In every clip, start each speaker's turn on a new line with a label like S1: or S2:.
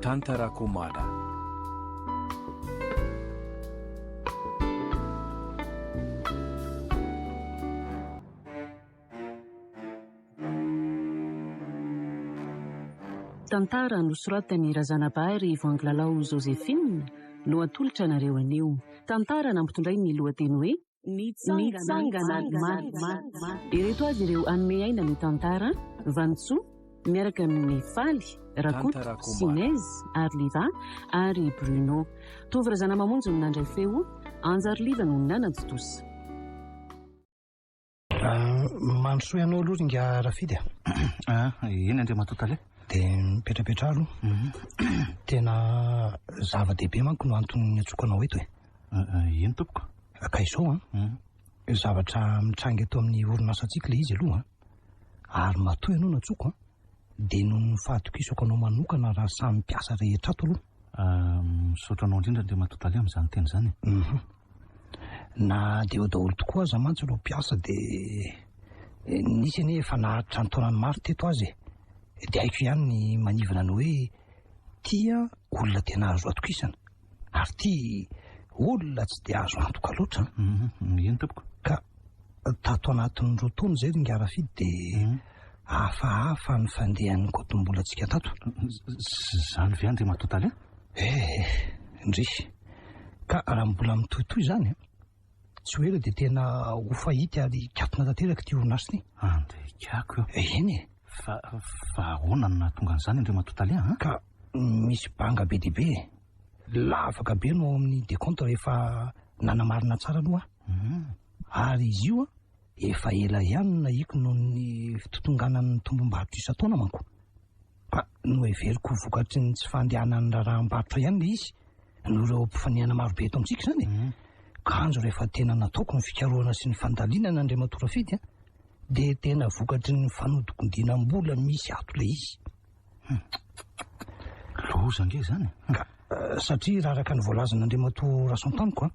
S1: Tantarako mada.
S2: Tantara nosoratany Razanabary Vangilalao Joséphine no atolotra nareo anio. Tantara nampitondray ny lohateny hoe Nitsangana ireto azy ireo anome aina ny tantara Vantsoa miaraka amin'ny Faly, Rakoto, Sinez, Arliva ary Bruno. Tovy Razana Mamonjy no nandray feo, Anjarliva no nanajitosa.
S3: Mandrosoa ianao aloha ringa Rafidy.
S4: Iny Andriamatotale?
S3: Dia mipetrapetra aloha. Tena zava-dehibe manko no antony atsokanao eto e.
S4: Ino tompoko?
S3: Ka izao zavatra mitranga eto amin'ny orinasantsika ilay izy aloha. Ary matoa ianao natsoko dia noho ny fahatokisoka anao manokana raha samy mpiasa rehetra ato aloha.
S4: Misaotra anao indrindra Andriamatotale amin'izany teny izany.
S3: Na dia eo daholo tokoa aza mantsy ireo mpiasa dia nisy anie efa naharitra ny taonany maro teto azy. Dia haiko ihany ny manivana ny hoe tia olona tena azo atokisana ary tia olona tsy dia azo antoka loatra.
S4: Ino tompoko?
S3: Ka tato anatin'ireo taona izay ringa Rafidy dia hafahafa ny fandehan'ny kotombolantsika tato.
S4: Zany ve Andriamatotale?
S3: Indry. Ka raha mbola mitohitoy izany tsy hoe dia tena ho fahity ary katona tanteraka ity orinasa ity.
S4: Andrekako eo.
S3: Eny e.
S4: Fa ahoana no nahatonga an'izany Andriamatotale?
S3: Ka misy banga be dehibe lavaka be no amin'ny décompte rehefa nanamarina tsara aloha. Ary izy io efa ela ihany nahiako noho ny fitotonganan'ny tombom-barotra isan-taona manko. Ka no heveriko vokatry ny tsy fandehanan'ny raharaham-barotra ihany ilay izy no ireo mpifanihana marobe eto amintsika izany. Kanjo rehefa tena nataoko ny fikarohana sy ny fandalinana Andriamatoa Rafidy dia tena vokatry ny fanodikondinam-bola misy ato ilay izy.
S4: Loza nge izany.
S3: Satria raha araka ny voalazan'Andriamatoa Rason-taniko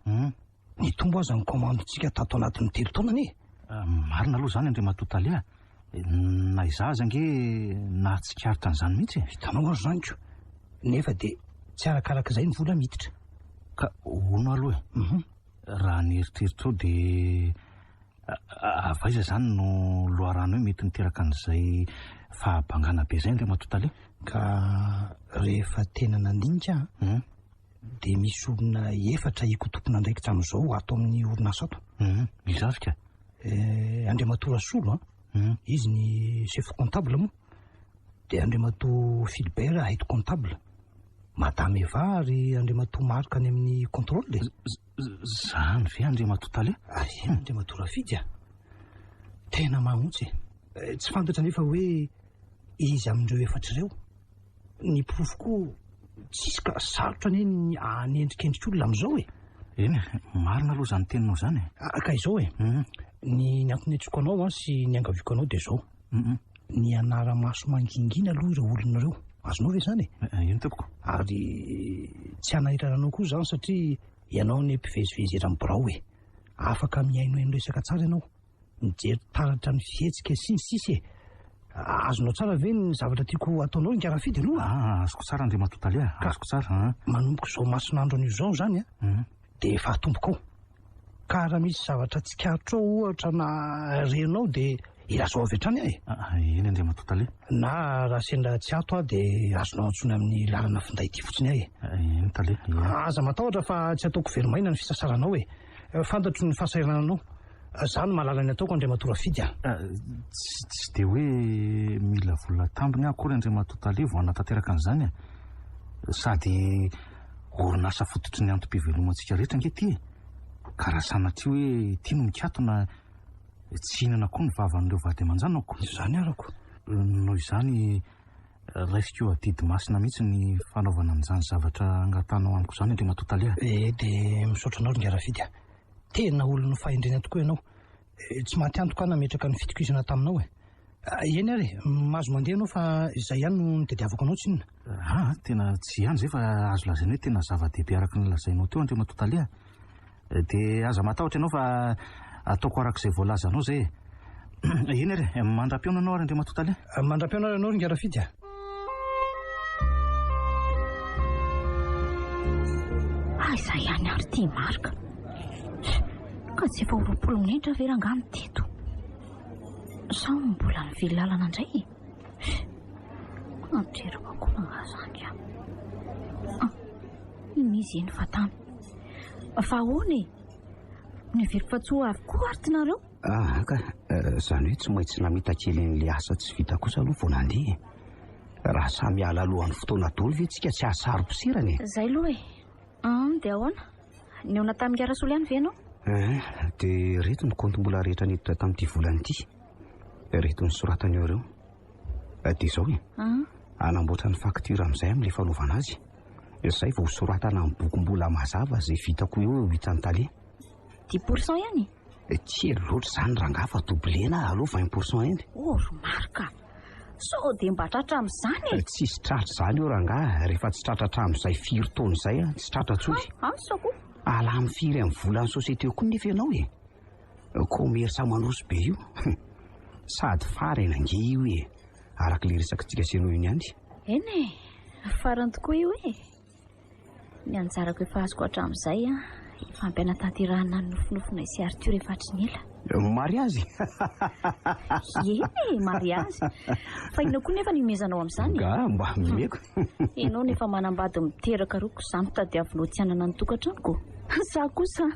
S3: ny tombo aza ny komandontsika tato anatin'ny 3 taona anie.
S4: Marina aloha izany Andriamatotale. Na izaho aza nge nahatsikaritra an'izany mihitsy.
S3: Hitanao azo izany ko. Nefa dia tsy arakarak'izay ny vola miditra.
S4: Ka hono aloha raha ny eritreritro dia avaiza izany no loharano hoe mety niteraka an'izay fahabangana be izay Andriamatotale?
S3: Ka rehefa tena nandinika dia misy olona 4 ikotompona ndraikitra amin'izao ato amin'ny orinasa ato.
S4: Izavika?
S3: Andriamatoa Rasolo izy ny chef comptable moa. Dia Andriamatoa Philbert aide comptable. Madame Eva ary Andriamatoa Marika any amin'ny contrôle.
S4: Zany ve Andriamatotale?
S3: Andriamatoa Rafidy tena mahontsy. Tsy fantatra nefa hoe izy amin'ireo 4 ireo ny porofoko tsisy ka sarotra anie ny anendrikendrika olona amin'izao e.
S4: Eny, marina aloha izany teninao izany.
S3: Ka izao ny antony antsoko anao sy ny angaviako anao dia izao. Ny anara-maso mangingina aloha ireo olona ireo. Azonao ve izany?
S4: Ino tompoko?
S3: Ary tsy hanahiranao koa izany satria ianao ny mpivezivezy eran'ny birao e. Afaka mihaino resaka tsara ianao. Mijery taratra ny fihetsika sy ny sisa e. Azonao tsara ve ny zavatra tiako ataonao ny Rafidy aloha?
S4: Azoko tsara Andriamatotale. Azoko tsara.
S3: Manomboka izao masonandro an'izao izany dia efa atombokao. Ka raha misy zavatra tsy karotrao ohatra na renao dia ilazao avy hatrany ahy.
S4: Eny Andriamatotale?
S3: Na raha sendra tsy ato dia azonao antsony amin'ny lalana finday ity fotsiny ahy.
S4: Eny Tale.
S3: Aza matahotra fa tsy ataoko verimaina ny fisasaranao e. Fantatro ny fahasahirananao. Izany mahalala ny ataoko Andriamatoa Rafidy.
S4: Tsy dia hoe mila vola tambiny akory Andriamatotale vao hanatanteraka an'izany. Sady orinasa fototry ny antom-pivelomantsika rehetra nge ty. Ka raha sanatria hoe ity no mikatona tsy hinana koa ny vavan'ireo vady aman-janako.
S3: Izany arako.
S4: Noho izany raisiko adidy masina mihitsy ny fanaovana an'izany zavatra angatanao amiko izany Andriamatotale.
S3: Dia misaotra anao ringa Rafidy. Tena olona fahendrena tokoa ianao. Tsy mahatiantoka nametraka ny fitokisana taminao e. Eny ary mahazo mandeha ianao fa izay ihany no nitadiavako anao tsy inona.
S4: Tena tsy ihany izay fa azo lazaina hoe tena zava-dehibe araka ny lazainao teo Andriamatotale. Dia aza matahotra ianao fa ataoko arak'izay voalazanao izay. Eny ary mandram-piaona anao ary Andriamatotale?
S3: Mandram-piaona ianao ringa Rafidy.
S1: Izay ihany ary tia marika. Ka tsy efa 20 minitra ve rangamy teto. Sa mbola nivily lalana indray. Ampitreriko akoho nangazany aho. Misy eny fatany. Fa ahoana e? Niviliko fa tsy ho avokoa artinareo?
S5: Ka izany hoe tsy maintsy namita kely n'ilay asa tsy vita kosa aloha vao nandeha. Raha samy ala alohan'ny fotoana daholo ve tsika tsy ahasaro-posirana e?
S1: Zay aloha e. Dia ahoana? Niona tamin'ny Karasolo ihany ve ianao?
S5: Dia reto ny kontom-bola rehetra niditra tamin'ity volana ity. Reto ny soratany ireo. Dia izao e. Anamboatra ny faktura amin'izay amin'ilay fanaovana azy. Izay vao soratana amin'ny bokom-bola mazava izay vitako eo hitany tale.
S1: 10% ihany?
S5: Kely loatra izany rangafa doblena aloha 20% eny.
S1: Marika. Sao dia mba tratra amin'izany e?
S5: Tsisy tratra izany eo rangaha. Rehefa tsy tratra hatramin'izay 4 taona izay tsy tratra tsory.
S1: Sako?
S5: Ala amin'ny 4 amin'ny volan'ny sosiete koa nefa ianao e. Komersa manoso be io. Sady farana nge io e. Arak'ilay resaka sy ianao iny ihany.
S1: Eny e. Farany tokoa io e. Ny anjarako efa azoko hatramin'izay fampiana tanterahana ny nofinofina sy Arthur efa trinela.
S5: Mariazy.
S1: Eny mariazy. Fa inona koa nefa nimezanao amin'izany?
S5: Mba mimeko.
S1: Ianao nefa manambady miteraka roko izany tadiavinao tsy hanana ny tokantranoko. Sa kosa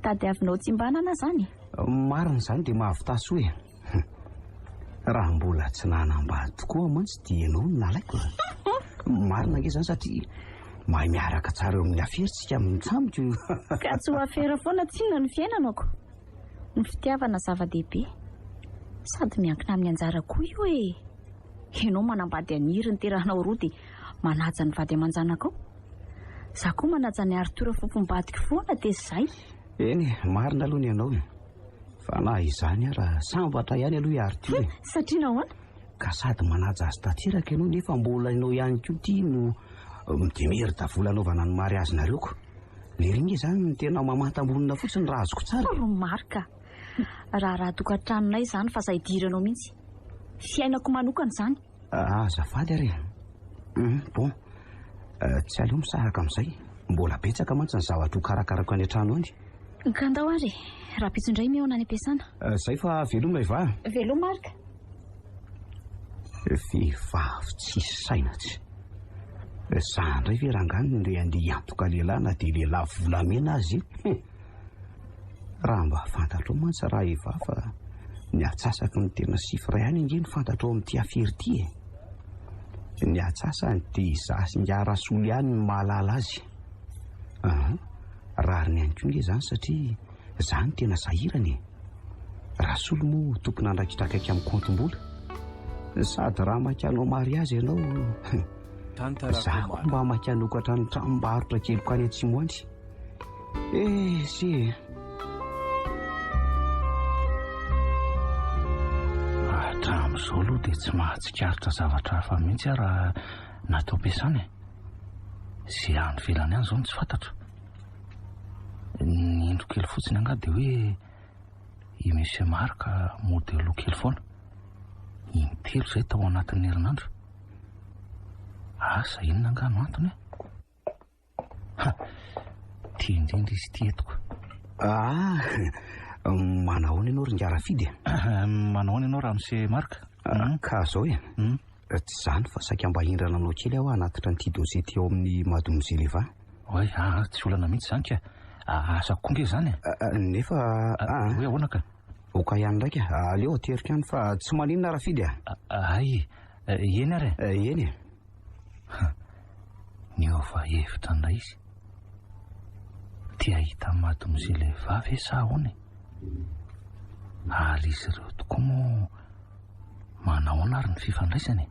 S1: tadiavinao tsy mba hanana izany.
S5: Marina izany dia mahavitaso hoe raha mbola tsy nanambady tokoa mantsy dia ianao no nalaiko. Marina nge izany satria mahay miaraka tsara eo amin'ny aferitsika mitsamika io.
S1: Ka tsy ho afera foana tsinona ny fiainanako. Ny fitiavana zava-dehibe sady miankina amin'ny anjara koa io e. Ianao manambady aniry ny terahanao roa dia manaja ny vady aman-janakao. Za koa manaja ny Arthur fofombadiko foana dia izay.
S5: Eny marina aloha ny ianao. Fa na izany ara sambatra ihany aloha i Arthur.
S1: Satria nahoana?
S5: Ka sady manaja azy tanteraka ianao nefa mbola ianao ihany koa tia no midemery davola anaovana ny mariazy nareoko. Le ringe izany ny tena mamantam-bolona fotsiny raha azoko tsara.
S1: Marika. Raha tokantranonay izany fa izay diranao mihitsy. Fiainako manokana izany.
S5: Azafady ary. Bon. Tsy aleo misaraka amin'izay. Mbola betsaka mantsy ny zavatra ho karakarako any an-trano any.
S1: Ka andao ary. Raha pitso indray miaona any am-piasana.
S5: Zay fa veloma iva.
S1: Veloma Marika.
S5: Vehivavy tsisy saina tsy. Za indray ve rangany ndray andeha antoka lehilahy na dia lehilahy volamena azy. Raha mba fantatro mantsy raha iva fa ny atsasaky ny tena sifra ihany inge ny fantatro amin'ity afery ity e. Ny atsasany dia zasy ngarasolo ihany ny mahalala azy. Rariny ihany koa nge izany satria izany tena sahirany. Rasolo moa tokony andrakitrakaika amin'ny kontom-bola. Sady raha makanao mariazy ianao. Za koa mba makanokatra ny tranom-barotra keliko any Antsimoandry. Sy
S4: hatramin'izao aloha dia tsy mahatsikaritra zavatra hafa mihitsy raha natao ampiasana e. Izay any velany any izao no tsy fantatro. Ny indro kely fotsiny anga dia hoe i Monsieur Marika modelo kely foana. Intelo izay tao anatin'ny herinandro. Asa inona nga no antony e? Tia indrindra izy ity etiko.
S5: Manahoana ianao ringara fidy?
S4: Manahoana ianao raha Monsieur Marika?
S5: Ka zao e. Tsy izany fa saika mba hindrana anao kely aho hanatitra n'ity dossier ty ao amin'ny mademoiselle Eva.
S4: Oe, tsy olana mihitsy izany ka. Asa koa nge izany e.
S5: Nefa
S4: hoe ahoana ka?
S5: Oka ihany ndraika. Aleo aterika any fa tsy maninona raha fidy a?
S4: Ay, eny ary e?
S5: Eny e.
S4: Ny ova hevitra ndray izy. Tia hita mademoiselle Eva ve sa ahoana e? Ary izy ireo tokoa moa manahoana ary ny fifandraisany.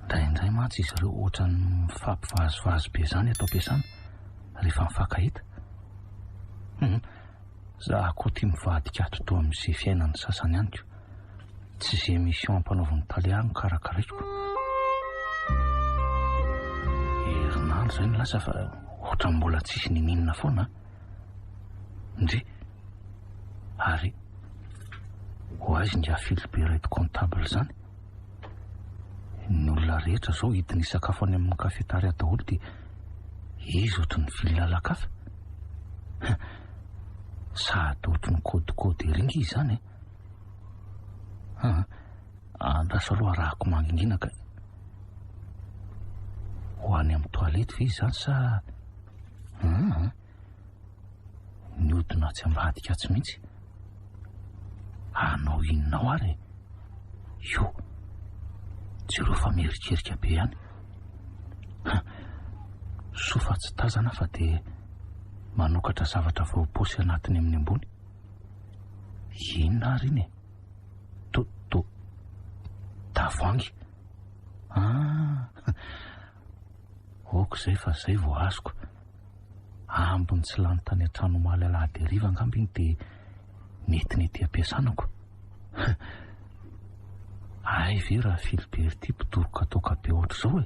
S4: Indraindray mantsy izy ireo ohatrany mifampivazovazo be izany atao ampiasana rehefa mifankahita. Za koa tia mivadika ato toa amin'izay fiainany sasany ihany ko. Tsy izay mission ampanaoviny taliano karakaraiko. Herinandro izay no lasa fa ohatrany mbola tsisy ny minina foana. Ndre ary ho azy ngia Philibert comptable izany. Ny olona rehetra izao hidiny sakafo any amin'ny kafetaria daholo dia izy ohatry ny vilalakafa sady ohatry ny kodikody eringa izy zany andraso aloha rahako mangingina ka ho any amin'ny toalety ve izy zany sa niodina tsy ambadika tsy mihitsy anao inonao ary io tsy ireo fa mierikerika be ihany sofa tsy tazana fa dia manokatra zavatra vao posy anatiny amin'ny ambony inona ary iny tavoangy oko izay fa izay vao azoko ambony tsy lany tany an-trano omaly alahady ariva angamby iny dia netinety ampiasanako ay ve raha Filibert ity mpitoroka toka be ohatr'izao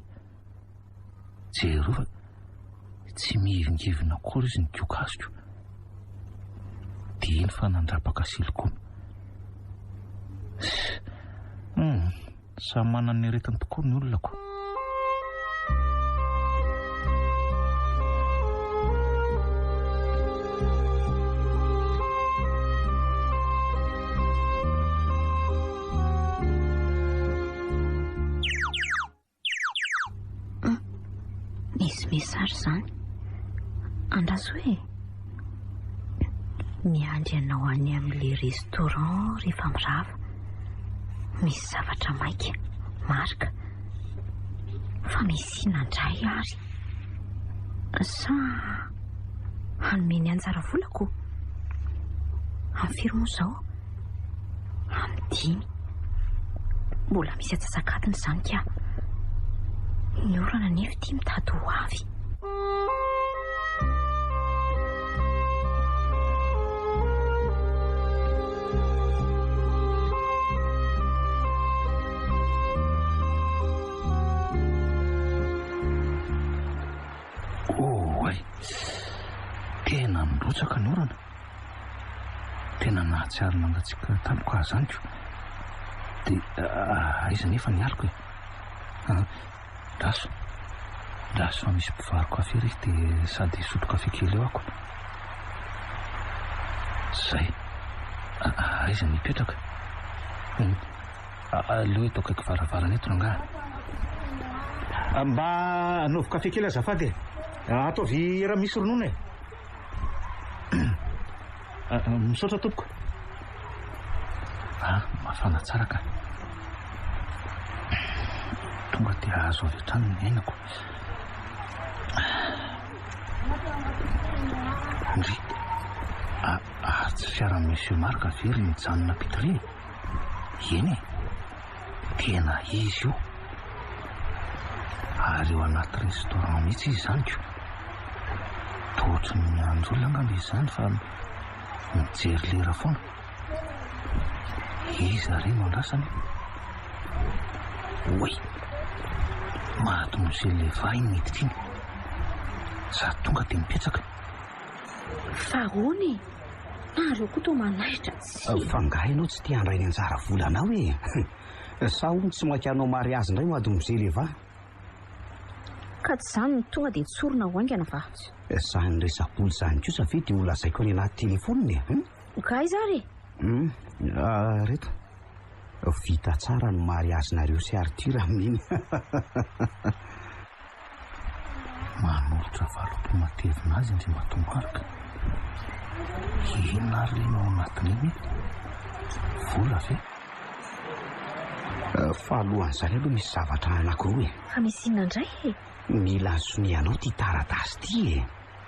S4: jerova tsy mihivingivina akory izy nikokasiko dia iny fa nandrapaka silikony samy manana ny aretiny tokoa ny olonako
S1: misy mesary zany andraso hoe miandry anao any amin'le restaurant rehefa mirava misy zavatra maika marika fa misy inandray ary sa hanome ny anjara volako amin'ny firy moa izao amin'ny 5 mbola misy atsasakadiny izany ka ny orana nefa ity mitady ho avy
S4: tena mirotsaka ny orana tena nahatsiary mangatsika tamiko azy zany ko dia aiza nefa nialako draso fa misy mpivaroko kafe reky dia sady sotro kafe kely eo ako zay aiza mipetraka leo eto akaiky varavarana eto rangaha
S3: mba anaovy kafe kely azafady ataovy raha misy ronono misaotra tompoko mafana tsara ka tonga dia azo avy hatrany ny ainako ndry tsy fiara-ny monsieur Marc very mijanona pitri eny tena izy io ary eo anaty restaurant mihitsy izy zany ko tohotry ny mianjolona angamba izy zany fa mijery lera foana izy ary no andrasany oy mahato mose leva iny miditra iny sady tonga dia mipetraka
S1: fa hony nareo koa to manaitra tsy
S5: fa ngahy ianao tsy tia handray ny anjara volanao sa ony tsy makianao mariazy indray mady mose leva
S1: ka tsy zany ny tonga dia tsorona ho aingana fa
S5: sany resapolo zany kosa ve dia olazaiko any anaty telefoniny
S1: ka izy ary
S5: reto vita tsara ny mariazy nareo sy Arthur amin'iny
S4: manolotra valopy matevina azy indray matomarika inona ary le nao anatin'iny vola ve
S5: fahaalohan'izany aloha misy zavatra anankiroa
S1: fa misy inona indray
S5: mila ansonianao ty taratasy ty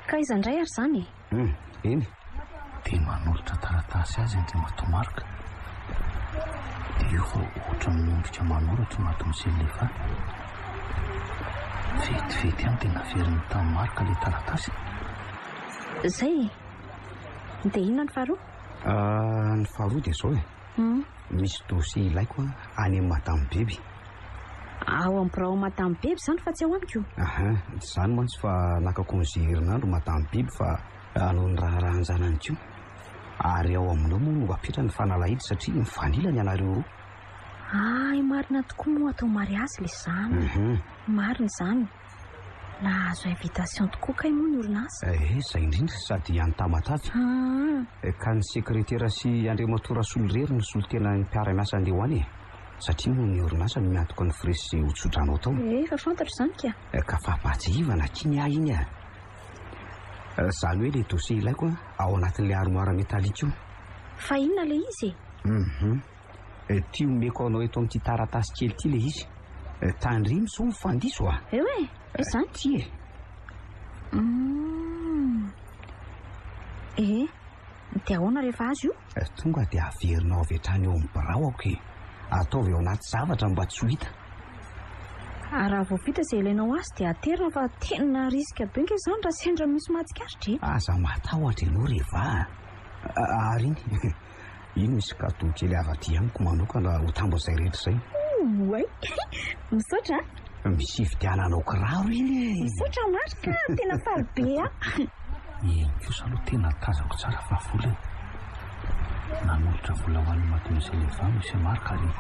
S1: ka iza indray ary zany
S5: eny
S4: dia manolotra taratasy azy indray matomarika dia io fa ohatra miondrika manoratra mato miselefa vetivety ihany dia naveriny tamin'ny marika ilay taratasy
S1: zay dia inona ny faharoa
S5: ny faharoa dia zao misy dossier ilaiko any amin'ny madame Beby
S1: ao amin'ny birao madame Beby zany fa tsy ao amiko
S5: zany mantsy fa naka-congé herinandro madame Beby fa anao ny raharanjanany ko ary ao aminao moa no apetra ny fanalahity satria mifanilany anareo roa
S1: ay marina tokoa moa atao mariazy le zany marina zany nahazo invitation tokoa kay moa ny orinasa.
S5: Izay indrindra sady anytamatavy ka ny sekretera sy andriamatora solorery ny solotena ny mpiara-miasa andeha ho any satria moa ny orinasa no miantoka ny fresy sy hotsodranao tao.
S1: Efa fantatro izany
S5: ka fahapatsivana kiny ahy iny zany hoe le dossier ilaiko ao anatin'ilay armoire métallique io.
S1: Fa inona le izy?
S5: Ty omeko anao eto amin'ity taratasy kely ty le izy. Tandrimy so mifandiso
S1: hoe izany
S5: ty
S1: dia ahoana rehefa azy io?
S5: Tonga dia averinao avy hatrany eo amin'ny birao ako ataovy ao anaty zavatra mba tsy ho hita.
S1: Raha vao vita izay ilainao azy dia aterina fa tena risika be nge izany raha sendra misy mahatsikaritra.
S5: Aza matahotra ianao rehefa ary iny misy kato kely avaty amiko manokana ho tambo izay rehetra izay.
S1: Misaotra
S5: misy fividiananao kiraro iny.
S1: Misaotra marika tena faly be
S4: iny kosa aloha tena tazako tsara fa vola nanolotra vola ho an'ny mademoiselle Eva misy marika ary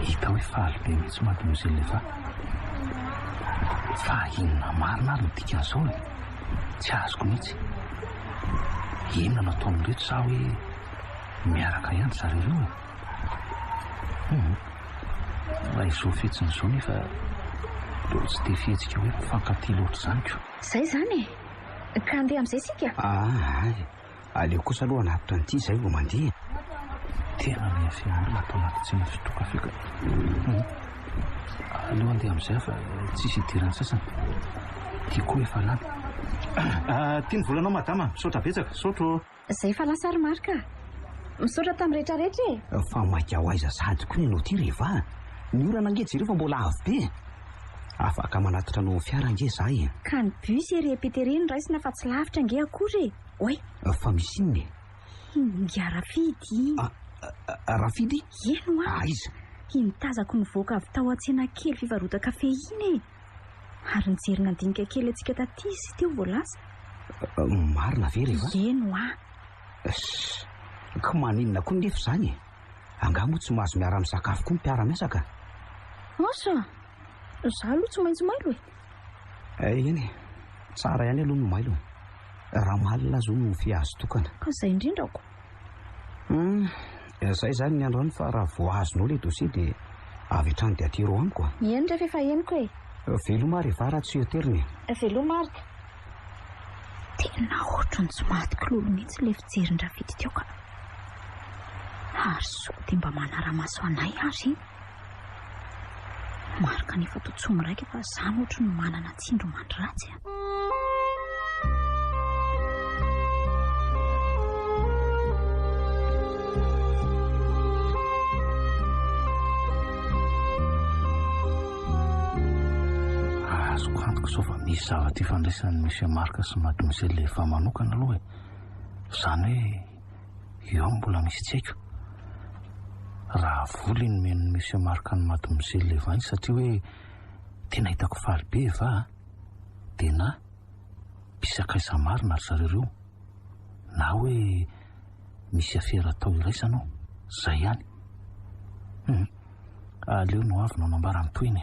S4: hita hoe faly be mihitsy mademoiselle Eva. Fa inona marina ary midika an'izao tsy azoko mihitsy. Inona nataon'ireto sa hoe miaraka ihany zareo? Raha izao fetsiny izao nefa tsy dia fihetsika hoe mifankatia loatra izany ko.
S1: Izay izany ka andeha amin'izay sika?
S5: Aleo kosa aloha anapitra an'ity izay vao mandeha.
S4: Tena miafihana atao anaty tsena fitokafika. Aleo andeha amin'izay fa tsisy hidirany sasany. Tia koa efa lany. Tiany volanao madama, misaotra betsaka, saotro.
S1: Izay fa lasa ary marika. Misaotra tamin'ny rehetrarehetra
S5: fa maika ho aiza sady koa ianao ty rehefa. Ny orana angetsy ireo fa mbola avo be. Afaka manatitra anao fiara nge zahay.
S1: Ka ny bus ery Peterine raisina fa tsy lavitra nge akory.
S5: Fa misy inony?
S1: Inga Rafidy.
S5: Rafidy?
S1: Eno
S5: aiza?
S1: Mitazako nivoaka avy tao an-tsena kely fivarota kafe iny. Ary nijery nandinika kely antsika taty sy teo voalasa.
S5: Marina ve rehefa?
S1: Eno
S5: ka maninona koa nefa izany? Angamo tsy mahazo miara misakafo koa mpiara-miasaka.
S1: Asa izaho aloha tsy maintsy mailo
S5: eny tsara ihany aloha no mailo. Raha malina azo no fiazo tokana.
S1: Ka izay indrindrako.
S5: Izay zany ny androany fa raha vao azonao le dossier dia avy hatrany dia atiro amiko.
S1: Eny rehefa efa eniko
S5: veloma rehefa raha tsy hoteriny.
S1: Veloma arika. Tena ohatrany tsy mahatika lolo mihitsy le fijerin-drafidy teo ka. Ary so dia mba manara-maso anay azy. Marika nefa totsomo raika fa izany ohatra no manana tsindro mandratsy.
S4: Azoko antoka sao fa misy zavatra ifandraisan'ny monsieur Marika sy mademoiselle Eva manokana aloha izany hoe eo mbola misy tsy haiko. Raha voly ny men'ny monsieur Marika ny mademoiselle Eva satria hoe tena hitako faly be Eva dia na mpisakaisa marina ry zareo na hoe misy afera atao iraisanao izay ihany. Aleo no avy no nambara amin'ny toiny.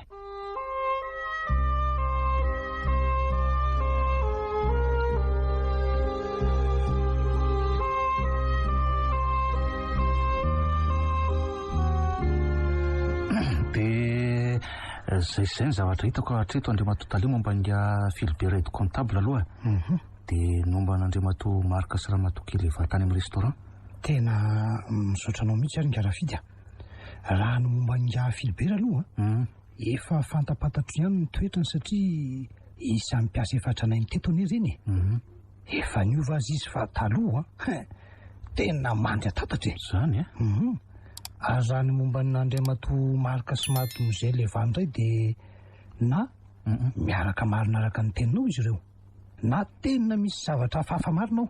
S4: Dia izay ny zavatra hitako hatreto Andriamatoa momba ninga Philibert de comptable aloha. Dia nomba n'Andriamatoa Marika sy Ramatoa kely Eva tany amin'ny restaurant.
S3: Tena misaotra anao mihitsy ary nga Rafidy. Raha no momba ninga Philibert aloha efa fantapatatro ihany ny toetrany satria isan'ny mpiasa efatra anay teto anie ireny. Efa niova azy izy fa taloha tena mandry atatatra
S4: izany
S3: ary raha ny momba n'Andriamatoa Marika sy mademoiselle Eva indray dia na miaraka marina araka ny teninao izy ireo na tena misy zavatra hafahafa marinao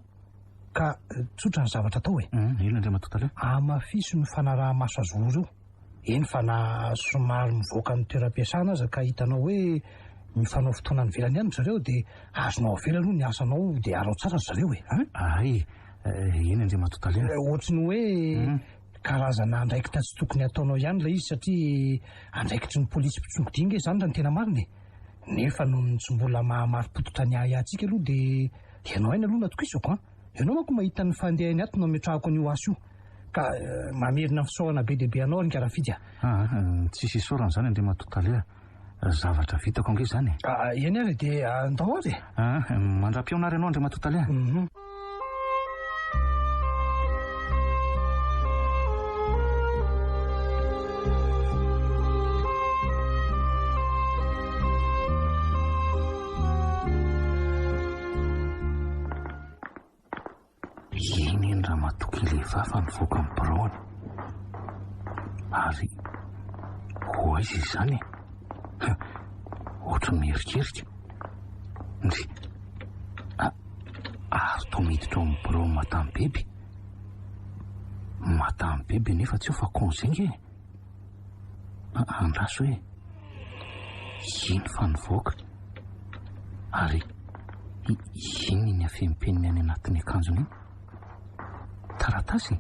S3: ka tsotra ny zavatra atao
S4: ino Andriamatoa taloha
S3: amafiso ny fanaraha-maso azy ireo. Eny fa na somary mivoaka ny toeram-piasana aza ka hitanao hoe mifanao fotoana ny velany ihany zareo dia azonao avela aloha ny asanao dia arao tsara zareo
S4: iny Andriamatoa taloha
S3: ohatrany hoe karazana andraikitra tsy tokony ataonao ihany ilay izy satria andraikitry ny polisy mpitsongo dinga izany raha ny tena mariny. nefa noho tsy mbola mahamari-pototra ny atsika aloha dia ianao aina aloha natokisako ianao manko mahita ny fandehany ato no ametrahako ny oasy io ka mamerina fisaoana be deaibe anao ny karafidy
S4: tsisy isaorana zany andre matotale zavatra vitako ange zany
S3: iany ary dia andao ary
S4: mandra-piaonary ianao andre matotale iny ny raha matoky lehivafa mivoaka amin'ny braony ary ho aiza izany ohatra mierikerika ndry ary to miditra ao amin'ny braony matamy bebe nefa tsy ho fa konzengy andraso hoe iny fa nivoaka ary iny ny afempeniny any anatin'ny akanjony iny taratasy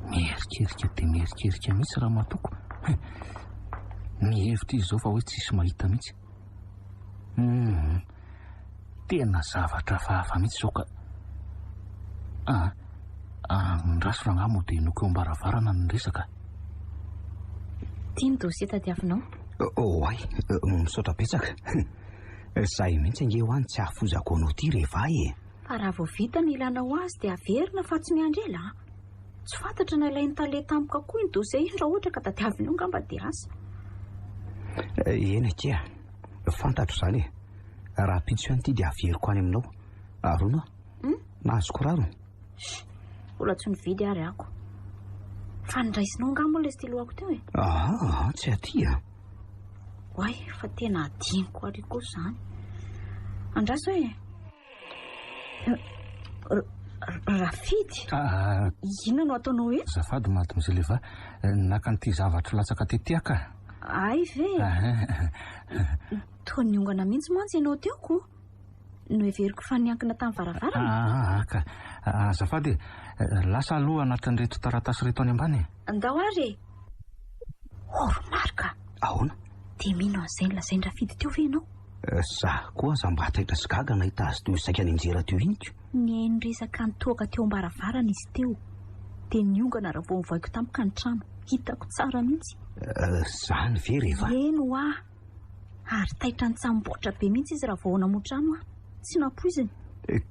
S4: mierikerika dia mierikerika mihitsy raha matoko mihevitra izy zao fa hoe tsisy mahita mihitsy tena zavatra fahafa mihitsy zao ka ndraso rangamo dia noko eo ambaravarana ny resaka
S1: tiany dosie tadiavinao
S5: ay misaotra petsaka zahay mihitsy ange ho any tsy hahafozako anao ty rehefa
S1: fa raha vao vita ny ilanao azy dia averina fa tsy miandrela tsy fantatra na ilainy tale tampoka koa iny dosie iny raha ohatra ka tadiavinao ngamba dia asa
S5: eny akia fantatro zany raha pitso ihany ity dia averiko any aminao arona nahazoko raro
S1: mbola tsy nividy ary ako fa niraisinao ngamba le sy lohako teo
S5: tsy atya
S1: oay fa tena adiniko ary kosa zany andraso hoe rafidy inona no ataonao hoe
S4: zafady maty mizay leva naka n'ity zavatra latsaka teteaka
S1: ay ve toa niongana mihitsy mantsy ianao teoko no everiko fa niankina tamin'ny varavarana
S4: ka azafady lasa aloha anatin'reto taratasy reto any ambany
S1: andao ary oromarika
S5: ahoana
S1: dia mino an'izay ny lazainy rafidy teo ve ianao
S5: za koa za mba hataitra sy gaga nahita azy teo saika ny anjera teo iniko
S1: ny resaka nitoaka teo ambaravarana izy teo dia niongana raha vao mivoaiko tampoka ny trano hitako tsara mihitsy
S5: zany ve rehefa
S1: eno ary taitra ny tsamboatra be mihitsy izy raha vao namotrano tsy nampoiziny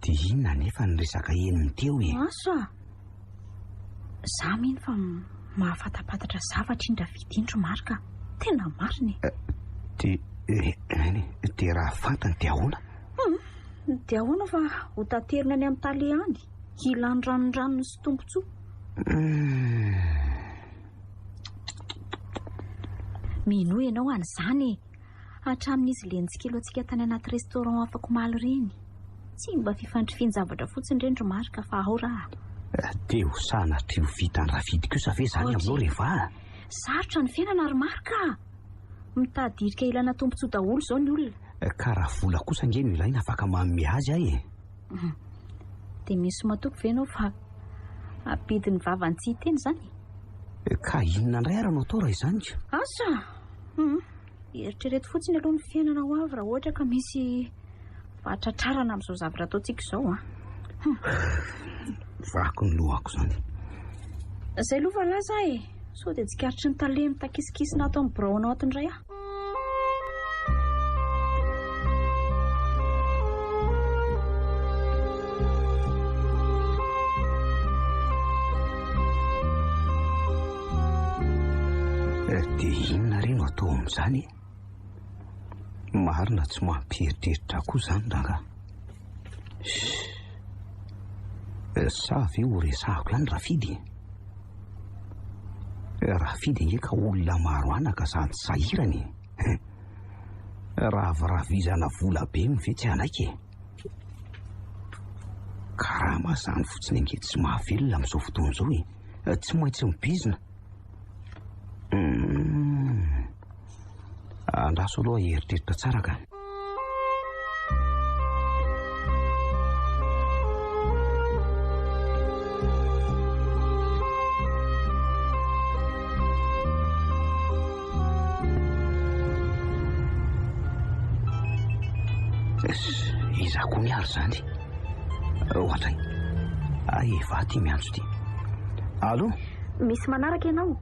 S5: dia inona nefa ny resaka eniny teo
S1: asa za mihiny fa mahafatapatatra zavatra indra vidy indro marika tena mariny
S5: dia raha fantany dia ahoana
S1: dia ahoana fa ho taterina any amin'ny tale any ilany ranondranony sy tombontsoa mino ianao an'izany hatramin'izy lenjikelo antsika tany anaty restaurant afaka maly reny tsy mba fifandrifiany zavatra fotsiny rendro marika fa ao raha
S5: dia ho sanatra io vitany rafidy kosa ve zany aminao rehefa
S1: sarotra ny fiainana ary marika mitadirika ilana tombontsoa daholo zao ny olona
S5: ka raha vola kosa nge no ilaina afaka manome azy
S1: dia misy matoko ve ianao fa ampidiny vavany tsy hiteny zany
S5: ka inona ndray ara no atao raha izany
S1: asa eritrereto fotsiny aloha ny fiainana ho avy raha ohatra ka misy vahatratrarana amin'izao zavatra ataontsika izao
S5: vako ny lohako zany
S1: izay aloha fa laza sao dia tsikaritry ny tale mitakisikisina ato amin'ny braonao atindray
S5: dia inona reno atao amin'izany marina tsy mampieritreritra koa zany ranga sa ve ho resahako ihany rafidy nge ka olona maro anaka sady sahirany raha avy-ravizana vola be ve tsy anaiky ka raha mazany fotsiny ange tsy mahavelona amin'izao fotoana izao tsy maintsy mibizina andraso aloha eritreritra tsara ka iza koa miaro zany ohatray efa ty miantso ty. Allo,
S1: misy manaraka ianao?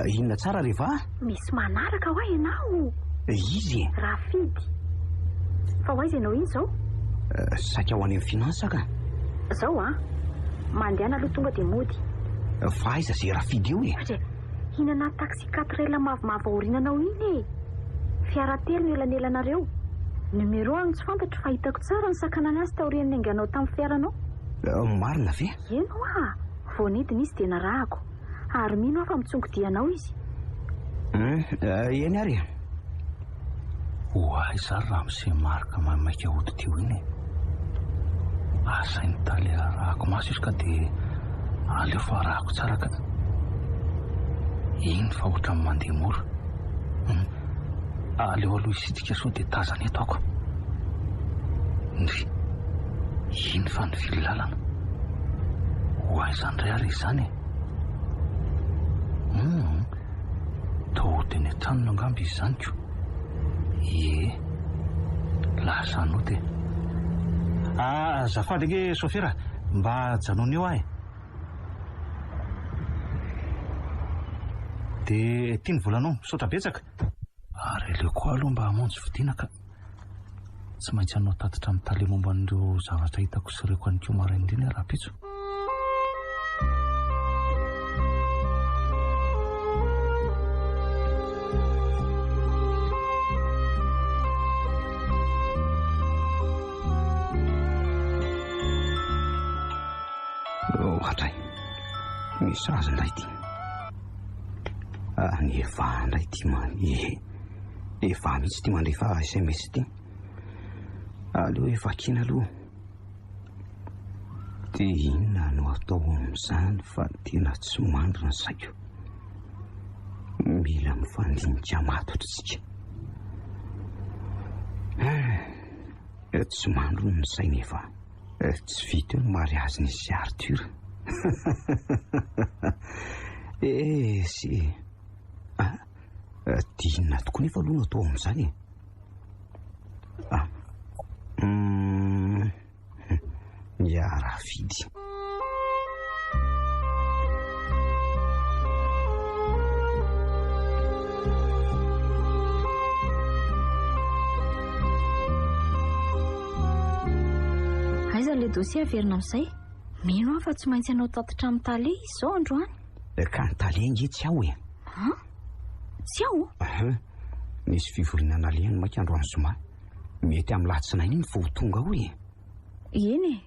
S5: Inona tsara reva?
S1: Misy manaraka ho ahy ianao.
S5: Izy
S1: Rafidy. Fa ho aiza ianao iny zao?
S5: Saika ho any amin'ny finansa ka.
S1: Zao mandehana aloha tonga dia mody.
S5: Fa aiza zay Rafidy io
S1: Satria hinana taxi 4 ela mavomavo aoriananao iny fiara telo no elanelanareo. Numéro any tsy fantatro fa hitako tsara ny sakanana azy taorian'ny anganao tamin'ny fiaranao.
S5: Marina ve?
S1: Eno vao nidina izy dia narahako ary mino aho fa mitsongodianao izy.
S5: Eny ary
S4: hoay zary raha misy marika mamaika hody teo iny asainy taly arahako maso izy ka dia aleo fa arahako tsara ka iny fa ohatra amin'ny mandeha mora. Aleo aloha isitrika sao dia tazana eto ako. Iny fa ny vily lalana hoay zany ray ary izany tao teny an-tranony angamba izy zany ko. Lasa noty. Azafady age sofera, mba janony eo ahy. Dia tia ny volanao saotra betsaka. Ary ileo koa aloha mba hamonjy fidiana ka tsy maintsy hanao tatitra amin'ny tale momba an'ireo zavatra hitako sy ireko any koa maraindriny raha-pitso.
S5: Ohatray misy azy indray ty. Ny efa indray ty efa mihitsy ty mandefa SMS ty. Aleo efa kina aloha. Dia inona no atao amin'izany fa tena tsy mandro ny saiko. Mila mifandinika matotra isika. Tsy mandro ny saina efa. Tsy vita eo ny mariazy nisy Arthur. Sy dinina tokoa nefa aloha no atao amin'izany. Rafidy.
S1: Aiza le dosie averina amin'izay? Mino aho fa tsy maintsy anao tatitra amin'ny tale izao androany.
S5: Ka ny tale nge tsy ao
S1: Tsy ao?
S5: Nisy fivoriana lehany maika androany zoma. Mety amin'ny latsinainy iny vao tonga hoy.
S1: Eny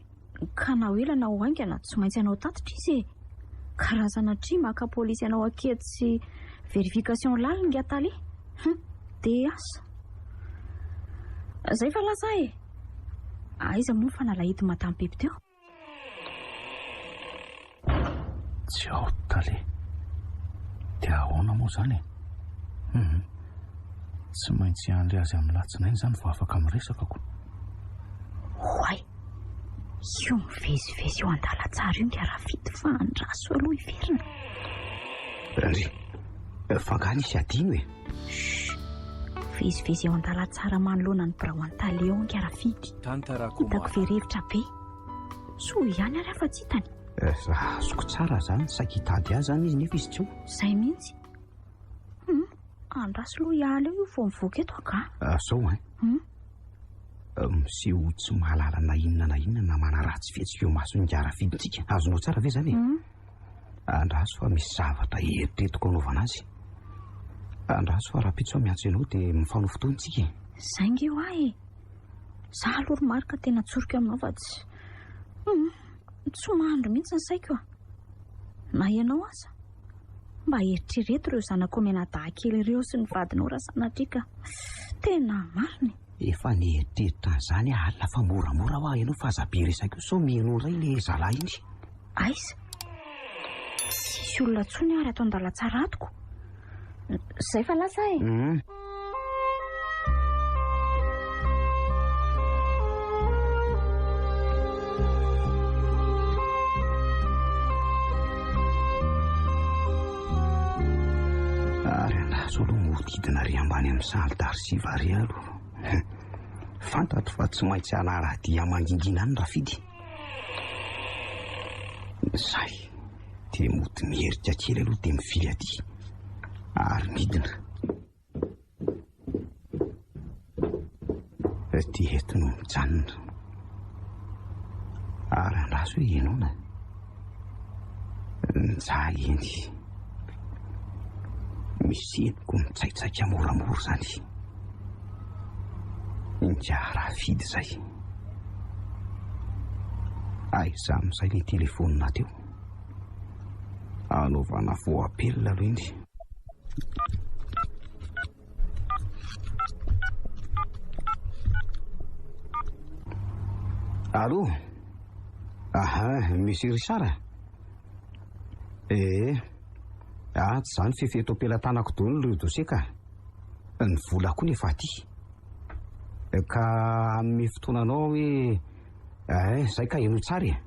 S1: ka na oelana ho aingana tsy maintsy anao tatitra izy. Karazana tri maka polisy anao akety sy verification lalina ngia tale. Dia asa zay fa lasa aiza moa fa nalahity matampepo teo?
S4: Tsy ao tale. Dia ahoana moa zany? Tsy maintsy andry azy amin'ny latsinainy zany vao afaka miresaka ko.
S1: Hoay, io mivezivezy eo an-dalatsara io ngia Rafidy fa andraso aloha iverina.
S5: Andry, fangany isy adino
S1: Vezivezy eo an-dalatsara manoloana ny birao an-tale eo ngia Rafidy. Hitako verevitra be. So ihany ary afa tsy hitany.
S5: Azoko tsara zany, saika hitady azy zany izy nefa izy tsy ho.
S1: Zay mihitsy. Andraso loha iala eo vao mivoaka eto ka.
S5: Sao miseho tsy mahalala na inona na manaratsy fihetsika eo maso ngia Rafidyntsika. Azonao tsara ve zany? Andraso fa misy zavatra eritreretiko anaovana azy. Andraso fa raha-pitso miantso ianao dia mifano fotoantsika.
S1: Zay nge ho ahy. Za aloha marika tena tsorika aminao fa tsy mahandro mihitsy ny saiko. Na ianao aza mba eritrereto ireo zanako menadahakely ireo sy ny vadinao raha sanatrika. Tena mariny.
S5: Efa nieritreritra an'izany alina fa moramora ho ahy ianao fa azabe resaka io sao mihaino ray le zalahy iny.
S1: Aiza sisy olona tsony ary atao an-dalatsara atoko. Zay fa lasa
S5: Ary andraso aloha modidina ry ambany amin'ny saly d'Arsiva ry aloha. fantatro fa tsy maintsy anaradia mangingina any Rafidy. Zay dia mody mierika kely aloha dia mivily aty ary midina. Ty eto no mijanona ary andraso hoe ianona nijaly eny misy eniko mitsaitsaika moramora zany. Indra Rafidy zay. Aiza amin'izay ny telefonina teo. Anaovana voapelona aloha iny. Allô? Aha, Monsieur Richard? Tsy zany fefeto am-pelantanako daholo ireo dosie ka. Ny vola koa nefa aty. Ka amin'ny fotoananao hoe zay ka eno tsara e.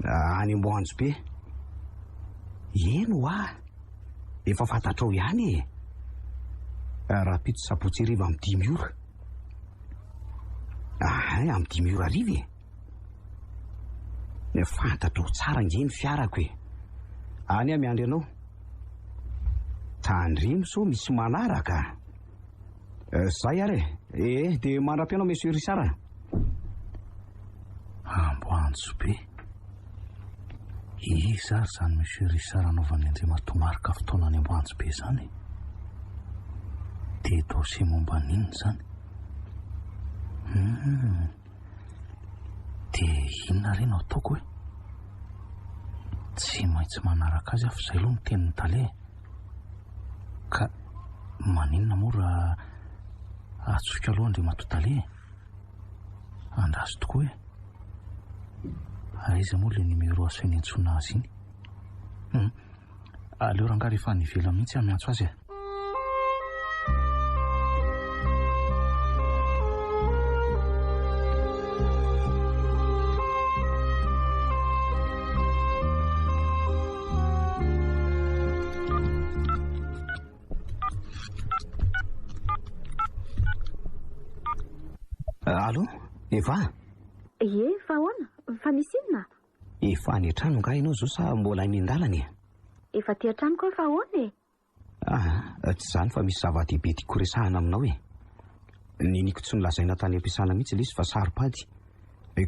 S5: Any Amboanjo be. Eno efa fantatrao ihany e. Rapito sabotsy hariva amin'ny 10 ora. Amin'ny 10 ora hariva e. Fantatrao tsara nge ny fiarako e. Any miandry anao. Tandremo so misy manaraka. Zay ary e. Dia mandram-pianao Monsieur Richard.
S4: Amboanjo be. Iza ary zany Monsieur Richard anaovan'ny Andriamatomarika fotoana any Amboanjo be zany. Dia dosie momba n'inona zany? Dia inona re no ataoko hoe? Tsy maintsy manaraka azy fa izay aloha ny tenin'ny tale. Ka maninona moa raha atsoika aloha Andriamatoa tale? Andraso tokoa hoe aiza moa le numéro asainy antsona azy iny? Aleo rangaha rehefa nivela mihitsy miantso azy e.
S5: Allô? Eva?
S1: Fa ahoana? Fa misy inona?
S5: Efa any an-trano nga ianao zao sa mbola any an-dalana?
S1: Efa ty an-trano koa fa ahoana e?
S5: Tsy zany fa misy zava-dehibe tiako resahana aminao e. Niniko tsy nolazaina tany am-piasana mihitsy ilay izy fa saripady.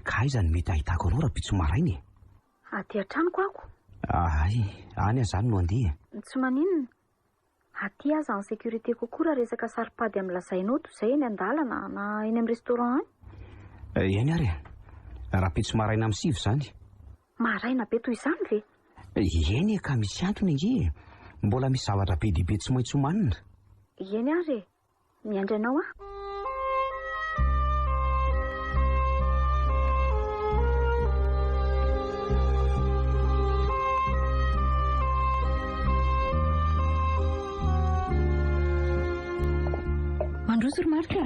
S5: Ka aiza ny mety ahitako anao raha pitso marainy e?
S1: Aty an-trano ko ako.
S5: Any azany no andeha.
S1: Tsy maninona. Aty aza ny sécurité kokoa raha resaka saripady amin'ny lazainao toy izay eny an-dalana na eny amin'ny restaurant any.
S5: Eny ary raha pitso maraina amin'ny 7 zany.
S1: Maraina be toy izany ve?
S5: Eny ka misy antony nge. Mbola misy zavatra be dibe tsy maintsy homanina.
S1: Eny ary miandry anao Mandroso Marika.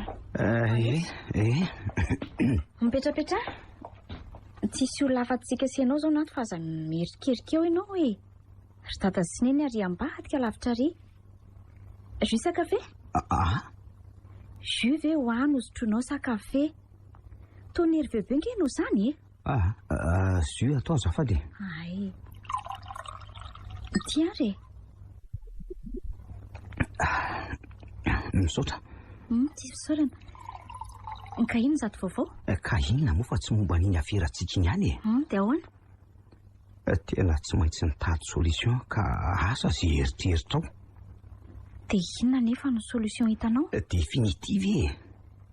S1: Mipetrapetra. Tsisy olona afa-tsika sy ianao zao nato fa aza mierikerik eo ianao e. Ry dada sy neny ary ambadika lavitra ary. Jus sa kafe? Jus ve hoany hozotronao sa kafe? Tony herivebe nge no zany e?
S5: Jus atao azafady.
S1: Ay. Ty ary.
S5: Misaotra.
S1: Tsy fisaorana. Ka inona zato vaovao?
S5: Ka inona moa fa tsy momba n'iny aferatsika iny ihany e.
S1: Dia ahoana?
S5: Tena tsy maintsy nitady solution ka asa zay eritreritrao.
S1: Dia inona nefa no solution hitanao?
S5: Definitive e.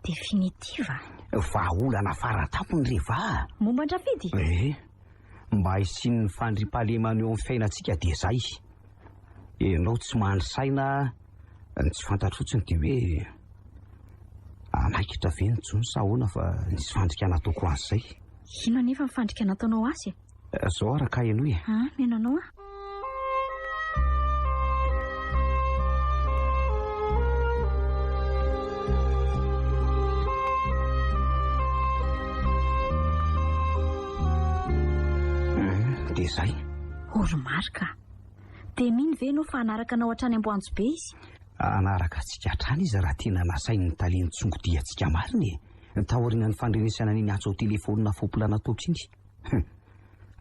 S1: Definitive?
S5: Vahaolana faratapony reva.
S1: Momba an-drafidy?
S5: Mba hisiany ny fandriam-pahalemana eo amin'ny fiainantsika dia zay. Ianao tsy mandry saina ny tsy fantatro fotsiny dia hoe anaikitra ve ny tsony sa ahoana fa nisy fandrika nataoko azy zay.
S1: Inona nefa ny fandrika nataonao azy?
S5: Zao araka ianao e.
S1: Menanao
S5: dia zay.
S1: Oro Marika. Dia mino ve no fa hanaraka anao hatrany Amboanjo be izy?
S5: Anaraka antsika hatrany izy raha tena nasainy ny taleny tsongodia antsika mariny. Taoriana ny fandrenesana ny antso ao telefonina fopolana topsiny.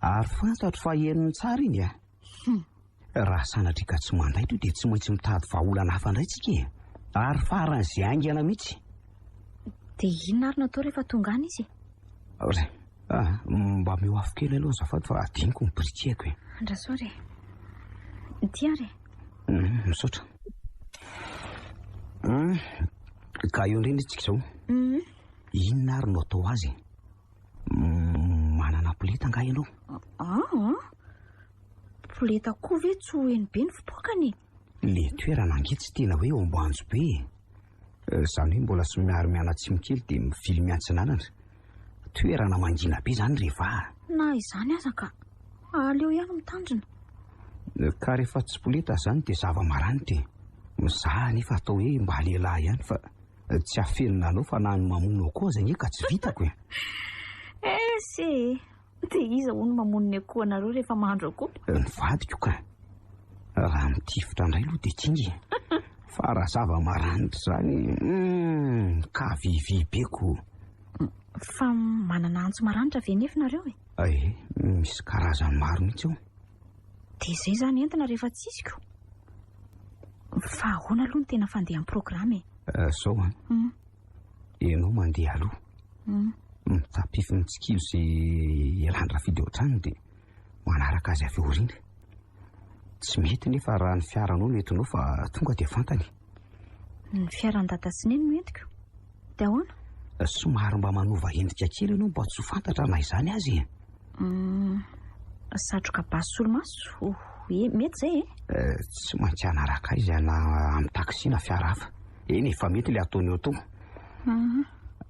S5: Ary fantatro fa henony tsara iny a. Raha sanatrika tsy mandaito dia tsy maintsy mitady vahaolana hafa indray tsika. Ary faran'izay aingana mihitsy.
S1: Dia inona ary natao rehefa tonga any izy?
S5: Mba meo afo kely aloha azafady fa adiniko ny britsiako e.
S1: Andrasory. Ty ary?
S5: Misaotra. Ka eo indrindra tsika izao. Inona ary no atao azy? Manana poleta nga ianao?
S1: Poleta koa ve tsy ho eny be ny fipoakany?
S5: Le toerana angitsy tena hoe ao Amboanjo be. Izany hoe mbola somary mianatsy mikely dia mivily miantsinanana. Toerana mangina be izany rehefa.
S1: Na izany aza ka aleo ihany mitandrina.
S5: Ka rehefa tsy poleta izany dia zava-maranitra. Mizaha nefa atao hoe mba lehilahy ihany fa tsy afenina anao fa na ny mamono koa zany ka tsy vitako e.
S1: Se dia iza hono mamono ny akoho anareo rehefa mahandro akoho?
S5: Ny vadiko ka. Raha mitifitra indray aloha dia tsingy. Fa raha zava-maranitra izany ka vivibeko.
S1: Fa manana antso maranitra ve nefa nareo e?
S5: Misy karazany maro mihitsy ao.
S1: Dia izay izany entina rehefa tsisiko. Fa ahoana aloha ny tena fandehan'ny programa e?
S5: Zao ianao mandeha aloha. Mitapify ny tsikilo izay elandra fideo trano dia manaraka azy avy aoriana. Tsy mety nefa raha ny fiaranao no entinao fa tonga dia fantany.
S1: Ny fiaran'ny dada sy neny no entiko? Dia ahoana?
S5: Somary mba manova endrika kely ianao mba tsy ho fantatra na izany azy e.
S1: Satroka basy solomaso mety zay e?
S5: Tsy maintsy anaraka izy na amin'ny taksi na fiara hafa. Eny efa mety le ataony eo tao.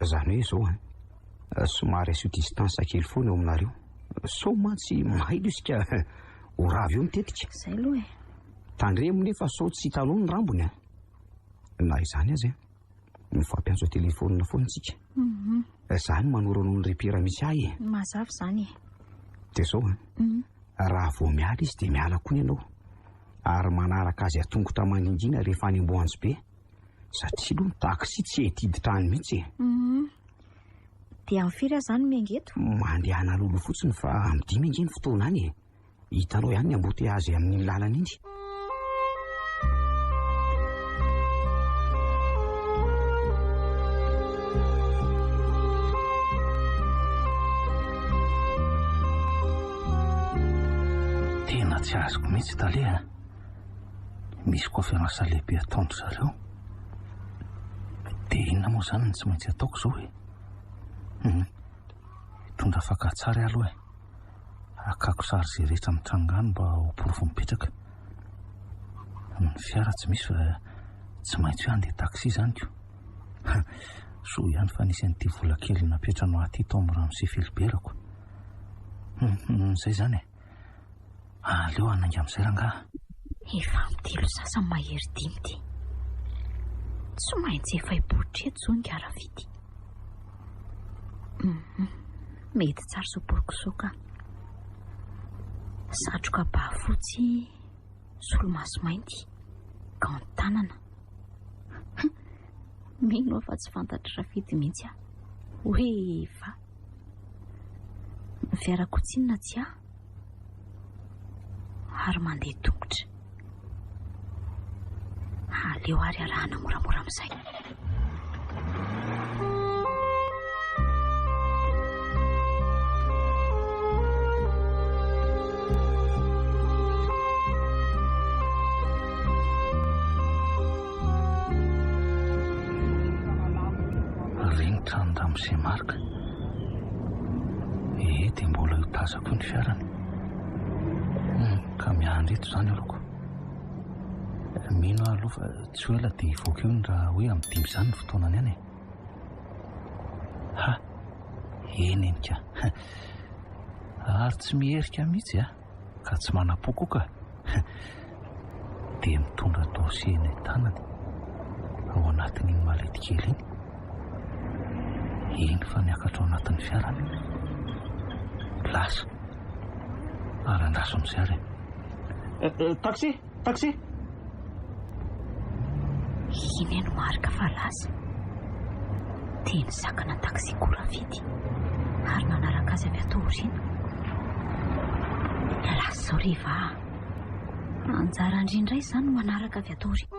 S5: Izany hoe izao somary asio distance kely foana eo aminareo. So mantsy mahailo isika ho ravy eo mitetika.
S1: Zay aloha e.
S5: Tandremo nefa so tsy hitaloha ny rambony a. Na izany azy mifampiantso telefonina foana tsika. Izany manoro anao ny repera misy ahy e.
S1: Mazava izany e.
S5: Dia zao raha vao miala izy dia miala koa ny ianao. Ary manaraka azy atongotra maningina rehefa any Amboanjo be. Satria aloha ny taksi tsy hitiditra any mihitsy e.
S1: Dia amin'ny firy aza izany miangeto?
S5: Mandeha analolo fotsiny fa amin'ny 5 ange ny fotoana any e. Hitanao ihany ny amboteazy amin'ny lalana iny.
S4: Tena tsy azoko mihitsy taleha. Misy koa fianasa lehibe ataondro zareo. Dia inona moa izany ny tsy maintsy ataoko izao e? Tondra fankatsary aloha e. Akako sary izay rehetra mitrangano mba ho porofo mipetraka. Ny fiara tsy misy fa tsy maintsy hoe andeha taksi izany ko. So ihany fa nisy an'ity vola kely napetranao aty tao amin'ny rano sy filiberako. Izay izany e. Aleo ananga amin'izay rangaha.
S1: Efa mitelo sasany mahery 5 ty. Tsy maintsy efa hipoitra eto izao ny gara vidy. Mety tsara soporikosoka. Satroka ba fotsy, solomaso mainty, gant tanana. Mino fa tsy fantatra rafidy mihitsy a. Hoe fa fiarakotsinina tsy a ary mandeha tongotra. Aleo ary arahana moramora amin'izay.
S4: Reny trano izay marika. Dia mbola hitazako ny fiarany. Ka miandry eto izany alohako. Mino aloha fa tsy ho ela dia hivoaka eo raha hoe amin'ny 5 izany ny fotoanany ihany e. Eny ka. Ary tsy miherika mihitsy ka tsy manam-poko ka. Dia mitondra dosie eny tanany ao anatin'iny malety kely iny. Eny fa niakatra ao anatin'ny fiarany. Lasa ary andraso amin'izay ary.
S5: Taksi.
S1: Iny no marika fa lasa. Teny sakana taksi kora vidy ary manaraka azy avy ato aoriana. Lasa zao rehefa anjara indrindra izany no manaraka avy ato aoriana.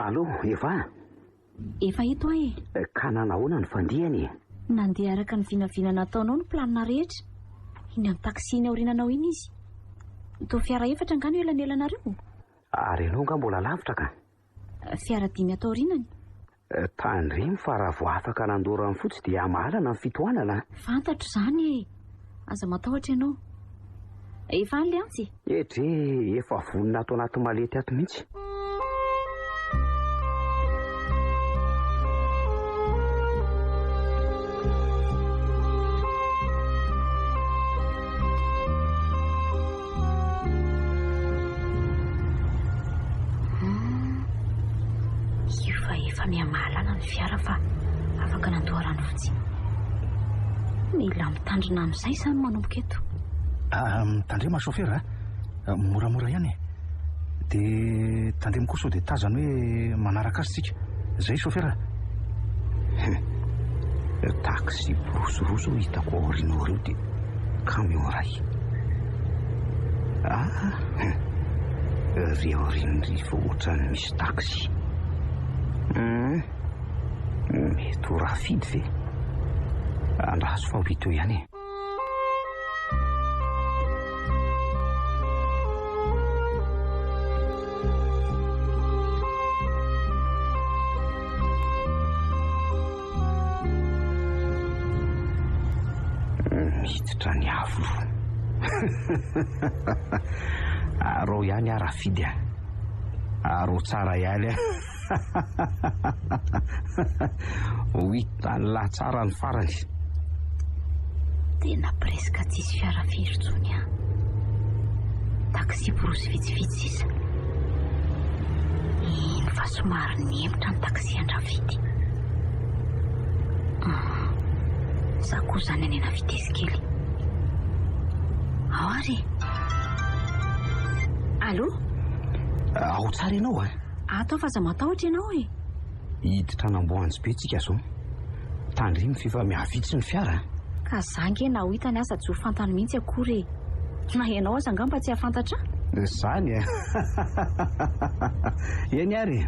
S5: Allo, Eva?
S1: Efa eto ahe.
S5: Ka nanahoana ny fandihany?
S1: Nandeha araka ny vinavinana ataonao ny planina rehetra. Iny amin'ny taksi iny aoriananao iny izy. Toa fiara 4 angano eo elanelanareo.
S5: Ary ianao nga mbola lavitra ka?
S1: Fiara 5 atao aorianany.
S5: Tandremo fa raha vao afaka nandorany fotsy dia mahalana ny fitohanana.
S1: Fantatro izany e. Aza matahotra ianao. Efa any le antsy.
S5: Etre, efa vonona ato anaty malety ato mihitsy.
S1: Efa mihamalana ny fiara fa afaka nandoarany fotsiny. Mila mitandrina amin'izay izany manomboka eto.
S4: Tandrema sofera, moramora ihany. Dia tandremo kosa dia tazana hoe manaraka azy tsika. Zay sofera.
S5: Taksi borosoroso hitako aoriana ireo dia camion iray. Ry aorian'ny ohatrany misy taksi. Mety ho rafidy ve? Andraso fa ho hita eo ihany e. Miditra ny avo. Arao ihany arafidy a. Arao tsara ihany a. Ho hitany latsara ny farany.
S1: Tena preska tsisy fiara firy intsony a. Taksi borosy vitsivitsy iza. Iny fa somary niemotra ny taksi andrafidy. Za koa zany anena vitesy kely. Ao ary. Allo?
S5: Ao tsara ianao a?
S1: Atao fa aza matahotra ianao e.
S5: Hiditra namboanjy be tsika zao. Tandrimo fifa mihavitsy ny fiara.
S1: Ka zange na ho hitany asa tsy ho fantany mihitsy akory. Na ianao aza angamba tsy hafantatra?
S5: Zany a. Eny ary.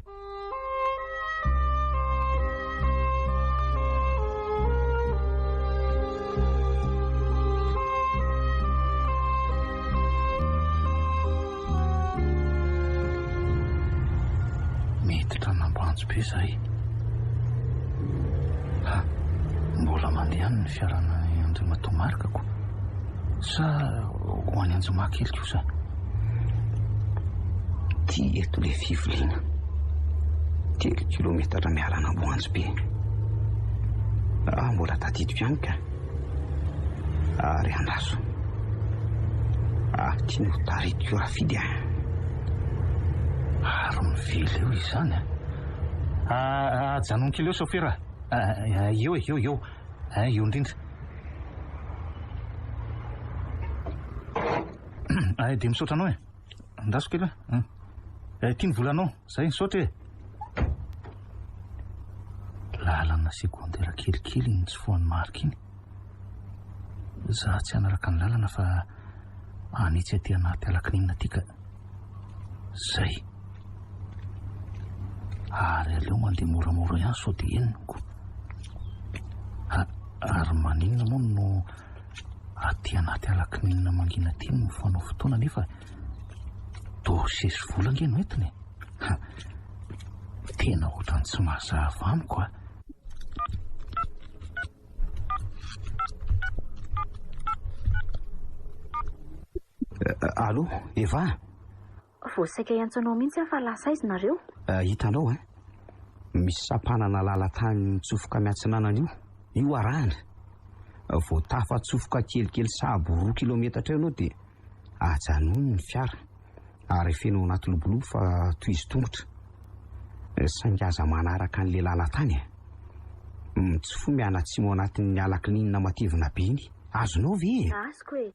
S4: Miditra namboanjo be zay. Mbola mandeha ny fiarana Andriamatomarikako. Sa ho any Anjomakely kosa?
S5: Ty eto le fiviliana. 3 kilometatra miala namboanjo be. Mbola tadidiko ihany ka. Ary andraso. Tia no taridiko rafidy a.
S4: Ary mivily eo izany a. Janonkely eo sofera. Eo indrindra. Dia misaotra anao e. Andaso kely e. Tia ny volanao. Zay misaotra e. Lalana segondera kelikely ny tsy foan'ny marika iny. Za tsy hanaraka ny lalana fa anitsy aty anaty alakininina tika. Zay. Ary aleo mandeha moramora ihany sao dia eniko. Ary maninona moa no aty anaty alakininina mangina ty no fanao fotoana nefa dosesy vola nge no entiny. Tena ohatrany tsy mahazava amiko a.
S5: Allo, Eva?
S1: Voasaika iantsanao mihitsy fa lasa izy nareo.
S5: Hitanao a? Misy sapanana lalatany tsofoka miatsinanana io. Io arahana. Vao tafa tsofoka kelikely sahabo 2 kilometatra eo ianao dia ajanony ny fiara. ary feno anaty lobolobo fa toy izy tongotra. Saingy aza manaraka an'le lalatany tsy fo mianatsimo anatin'ny alaklinina matevina be iny. Azonao ve?
S1: Azoko e.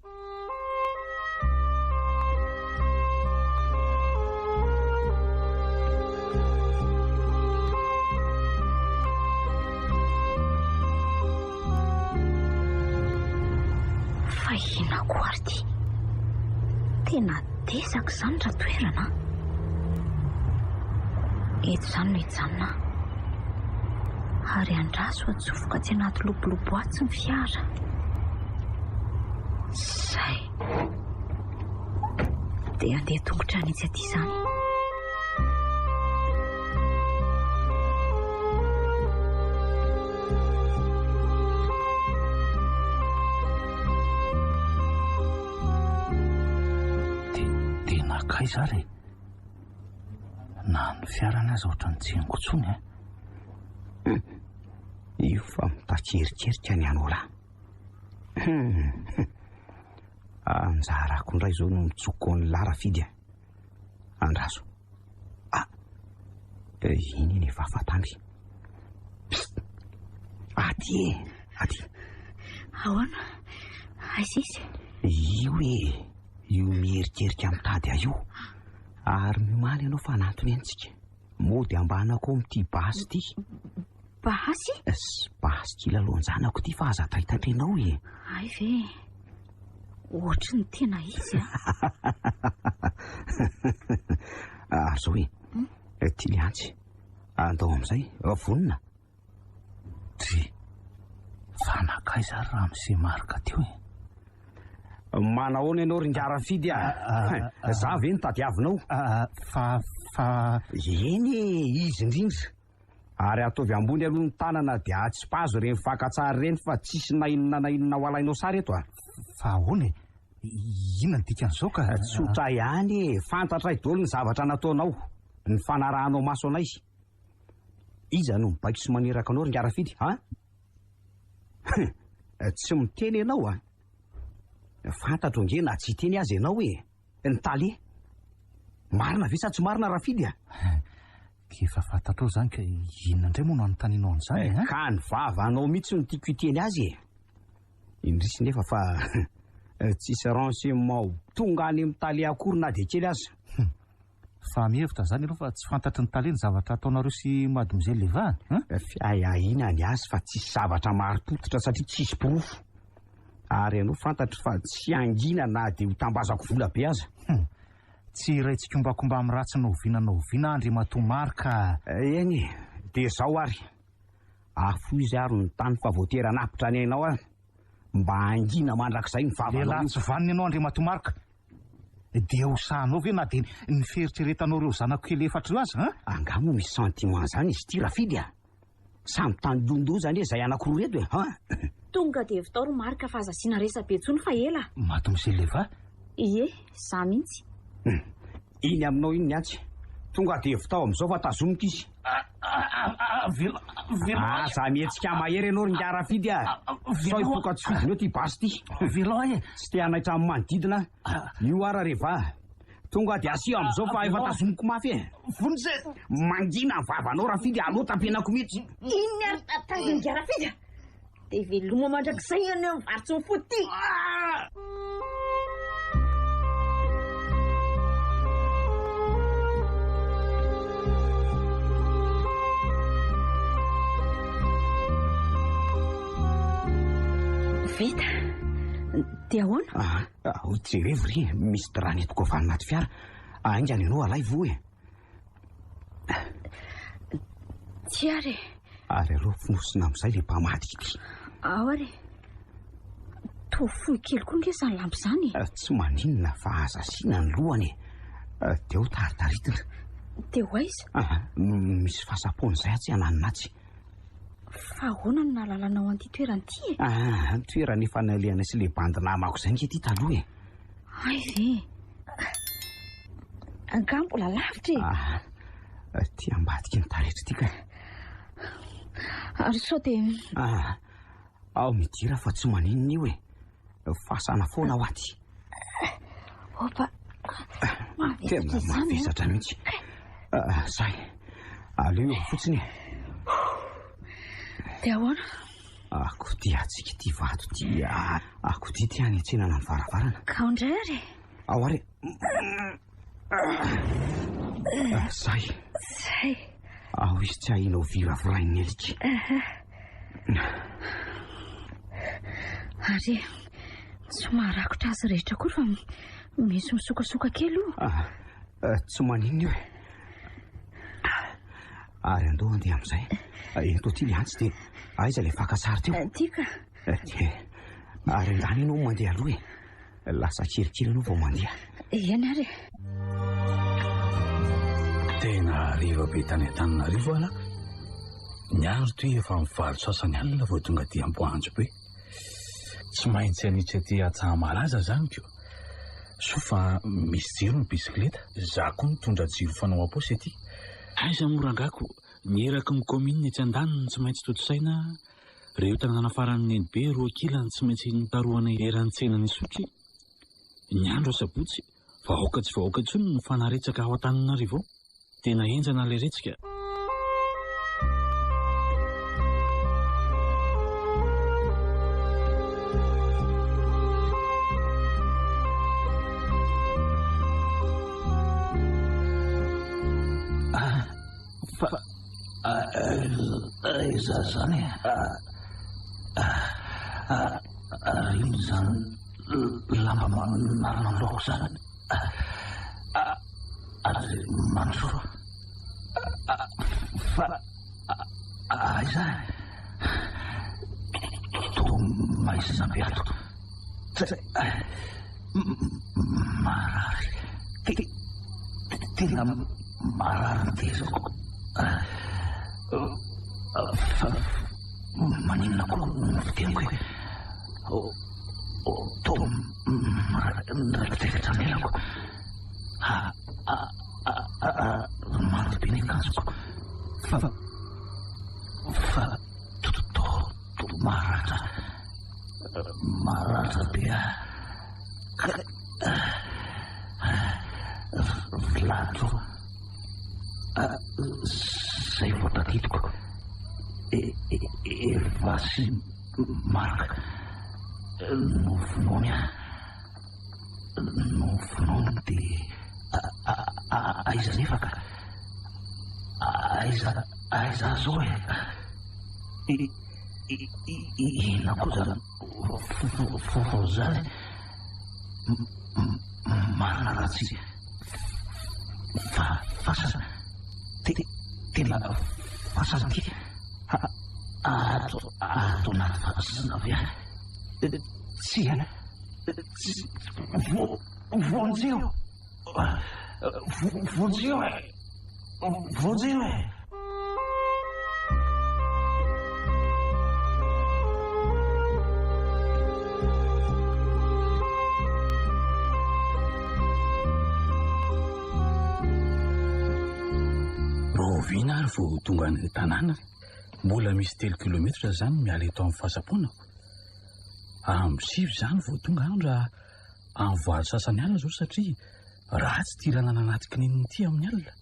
S1: Fahina ko ary ty. Tena desaka izany raha toerana. Eto izany no hijanona. Ary andraso atsofoka tsy anaty lobolobo atsy ny fiara. Zay. Dia andeha tongotra ny itsy aty izany.
S4: Tena kaizary na ny fiarana azy ohatrany tsy henonkotsony
S5: io fa mitatserikerika ny anao lahy. Anjarako indray zao no mitsoko ny lara fidy Andraso. Iny ny vafatamby. Aty.
S1: Ahoana? Aiza izy?
S5: Io io mierikerika mitady io. Ary mimaly ianao fa anatony antsika. Mody ambanako amin'ity basy ity.
S1: Basy?
S5: Basy kilalonjanako ity fa aza taitandrenao
S1: Ay ve. Ohatry ny tena izy
S5: Azo ty liantsy. Andao amin'izay vonona.
S4: Ty fanakaiza raha mise marika teo
S5: Manahoana ianao ringara fidy za ve nitadiavinao? Eny izy indrindra. Ary ataovy ambony aloha ny tanana dia tsy pazo reny fakatsary reny fa tsisy na inona ho alainao sary eto
S4: Fa ahoana inona ny dikan'izao ka
S5: tsotra ihany fantatra idolo ny zavatra nataonao, ny fanarahanao maso anay. Iza no mibaiko sy maneraka anao ringara fidy tsy miteny ianao fantatro nge na tsy teny azy ianao ny taly marina ve sa tsy marina raha fidy
S4: Efa fantatrao zany ka inona indray moa no anontanianao an'izany
S5: ka ny vavanao mihitsy no tiako hiteny azy indrisy nefa fa tsisy renseignement tonga any amin'ny taly akory na dia kely azy.
S4: Fa mihevitra zany aloha fa tsy fantatry ny taly ny zavatra ataonareo sy mademoiselle Leva
S5: fiahiahina ny azy fa tsisy zavatra marim-pototra satria tsisy porofo. Ary ianao fantatry fa tsy angina na dia ho tambazako vola be aza.
S4: Tsy raintsika ombakomba amin'ny ratsy na oviana Andriamatoa marika.
S5: Eny dia zao ary afo izy ary ny tany fa voatera napitra ny ainao mba angina mandrakizay ny vavanao.
S4: Lehilahy tsy vaniny ianao Andriamatoa marika. Dia hosahanao ve na dia ny feritreretanao ireo zanako kely efatra io azy
S5: angamo misy sentiment zany izy ty raha fidy samy tany dondo zany izay anankiroa reto
S1: Tonga dia vitaoro marika fa azasiana resabe intsony fa ela.
S4: Mademoiselle Leva?
S1: Ie, za mihitsy.
S5: Iny aminao iny antsy. Tonga dia vitao amin'izao fa tazomiko izy. Za mihetsika mahery ianao ringara fidy sao itoka tsy fidiny eo ty basy ty. Tsy te hanaitra amin'ny manodidina. Io ara reva. Tonga dia asio amin'izao fa efa tazomiko mafy mangina ny vavanao raha fidy aloha tampenako mihitsy.
S1: Iny ary tatangy ringara fidy dia veloma mandrakizay ianao mivarotsy ny fody ty. Vita. Dia ahoana?
S5: Jerevo ry misy drany etoko avy anaty fiara. Aingany ianao alay vo
S1: Tsy ary.
S5: Ary aloha finosina amin'izay le mpamaty ity.
S1: Ao ary. Tofoy kely koa nge izany lampy izany.
S5: Tsy maninona fa azasiana ny lohany. Dia ho taritaritina.
S1: Dia ho aiza?
S5: Misy fahasapoana izay tsy hananina atsy.
S1: Fa ahoana no nahalalana an'ity toerana ity
S5: toerana efa nalehana sy le bandy namako izay nge ty taloha
S1: Ay ve. Angamba mbola lavitra
S5: ty ambadika ny taretra ty ka.
S1: Ary sao dia
S5: ao midira fa tsy maninona io fasana foana ho aty.
S1: Opa.
S5: tena mavesatra mihitsy. Zay aleo fotsiny
S1: dia ahoana?
S5: Ako ty atsika ty vato ty ako ty ty hanetsenana ny varavarana.
S1: Ka ondray ary
S5: ao ary zay ao izy tsy hahinao viravorainy elika.
S1: Ary somary rakotra azy rehetra koa fa misy misokasoka kely io.
S5: Tsy maninona io ary andao andeha amin'izay ento ty liantsy dia aiza ilay fakasary teo
S1: tika
S5: ary andany ianao mandeha aloha lasa kirikily anao vao mandeha.
S1: Eny ary
S3: tena riva be tany Antananarivo ala ny andro toy efa mivaly sasany alina vao tonga aty Amboanjo be. Tsy maintsy anitsy aty Antsahamalaza zany ko so fa misy jiro ny bisikleta za koa mitondra jiro fanao am-paosy aty. Aiza morangako ny eraky ny komina etsy andaniny tsy maintsy totosaina reo tanàna faran'ny Enibe roa kilany tsy maintsy nitaroana eran'ny tsenany Isotry. Ny andro sabotsy vahoaka tsy vahoaka intsony ny fanaretsaka ao Antananarivo. Tena enjana ilay retsika.
S6: Iza zany ino zany lamba marina loko zany ary Mansoa fa aiza to maizina beato marary tena marary ny tezako. Maninona koa no fiteniko to niraikitefitra melako maro be ny akanjoko fa to maratra be vilatro zay voatatitiko efa sy maraka nofinony dia aiza nefa ka aiza zao ina koa zany fofo zany marina ratsy fasana tena fasana ty ato naty fasana avy tsy vonjeo
S3: Rovina ary vao tonga ny tanàna mbola misy 3 kilometra zany miala eto amin'ny fahasaponako. Am'sivy zany vao tonga andro raha anvoary sasany alina zao satria ratsy tirana nanaty kinininy ity amin'ny alina.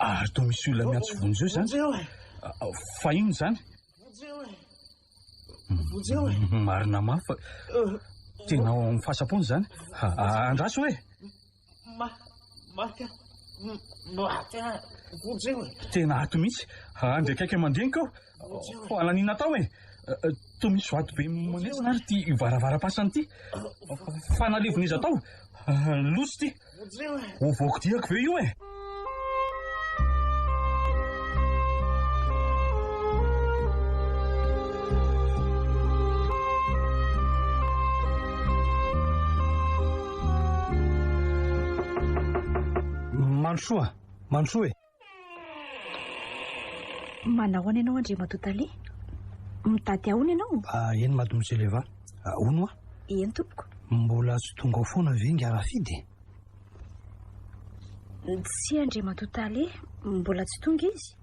S3: Ary to misy olona miantsy vonjeo zany fa ino zany marina mafy tena ao amin'ny fahasapony zany andraso hoe tena ato mihitsy andrekaiky mandrenika aho fa ananina atao to misy vato be manetsina ary ty varavara-pasany ty fa nalevon'izy atao loso ty ovoako diako ve io Mansoa
S1: manao any ianao Andry Matotaly mitady ahony ianao
S3: eny mademoiselle Eva ono
S1: eny tompoko
S3: mbola tsy tonga ao foana vengy arafidy
S1: tsy Andry Matotaly mbola tsy tonga izy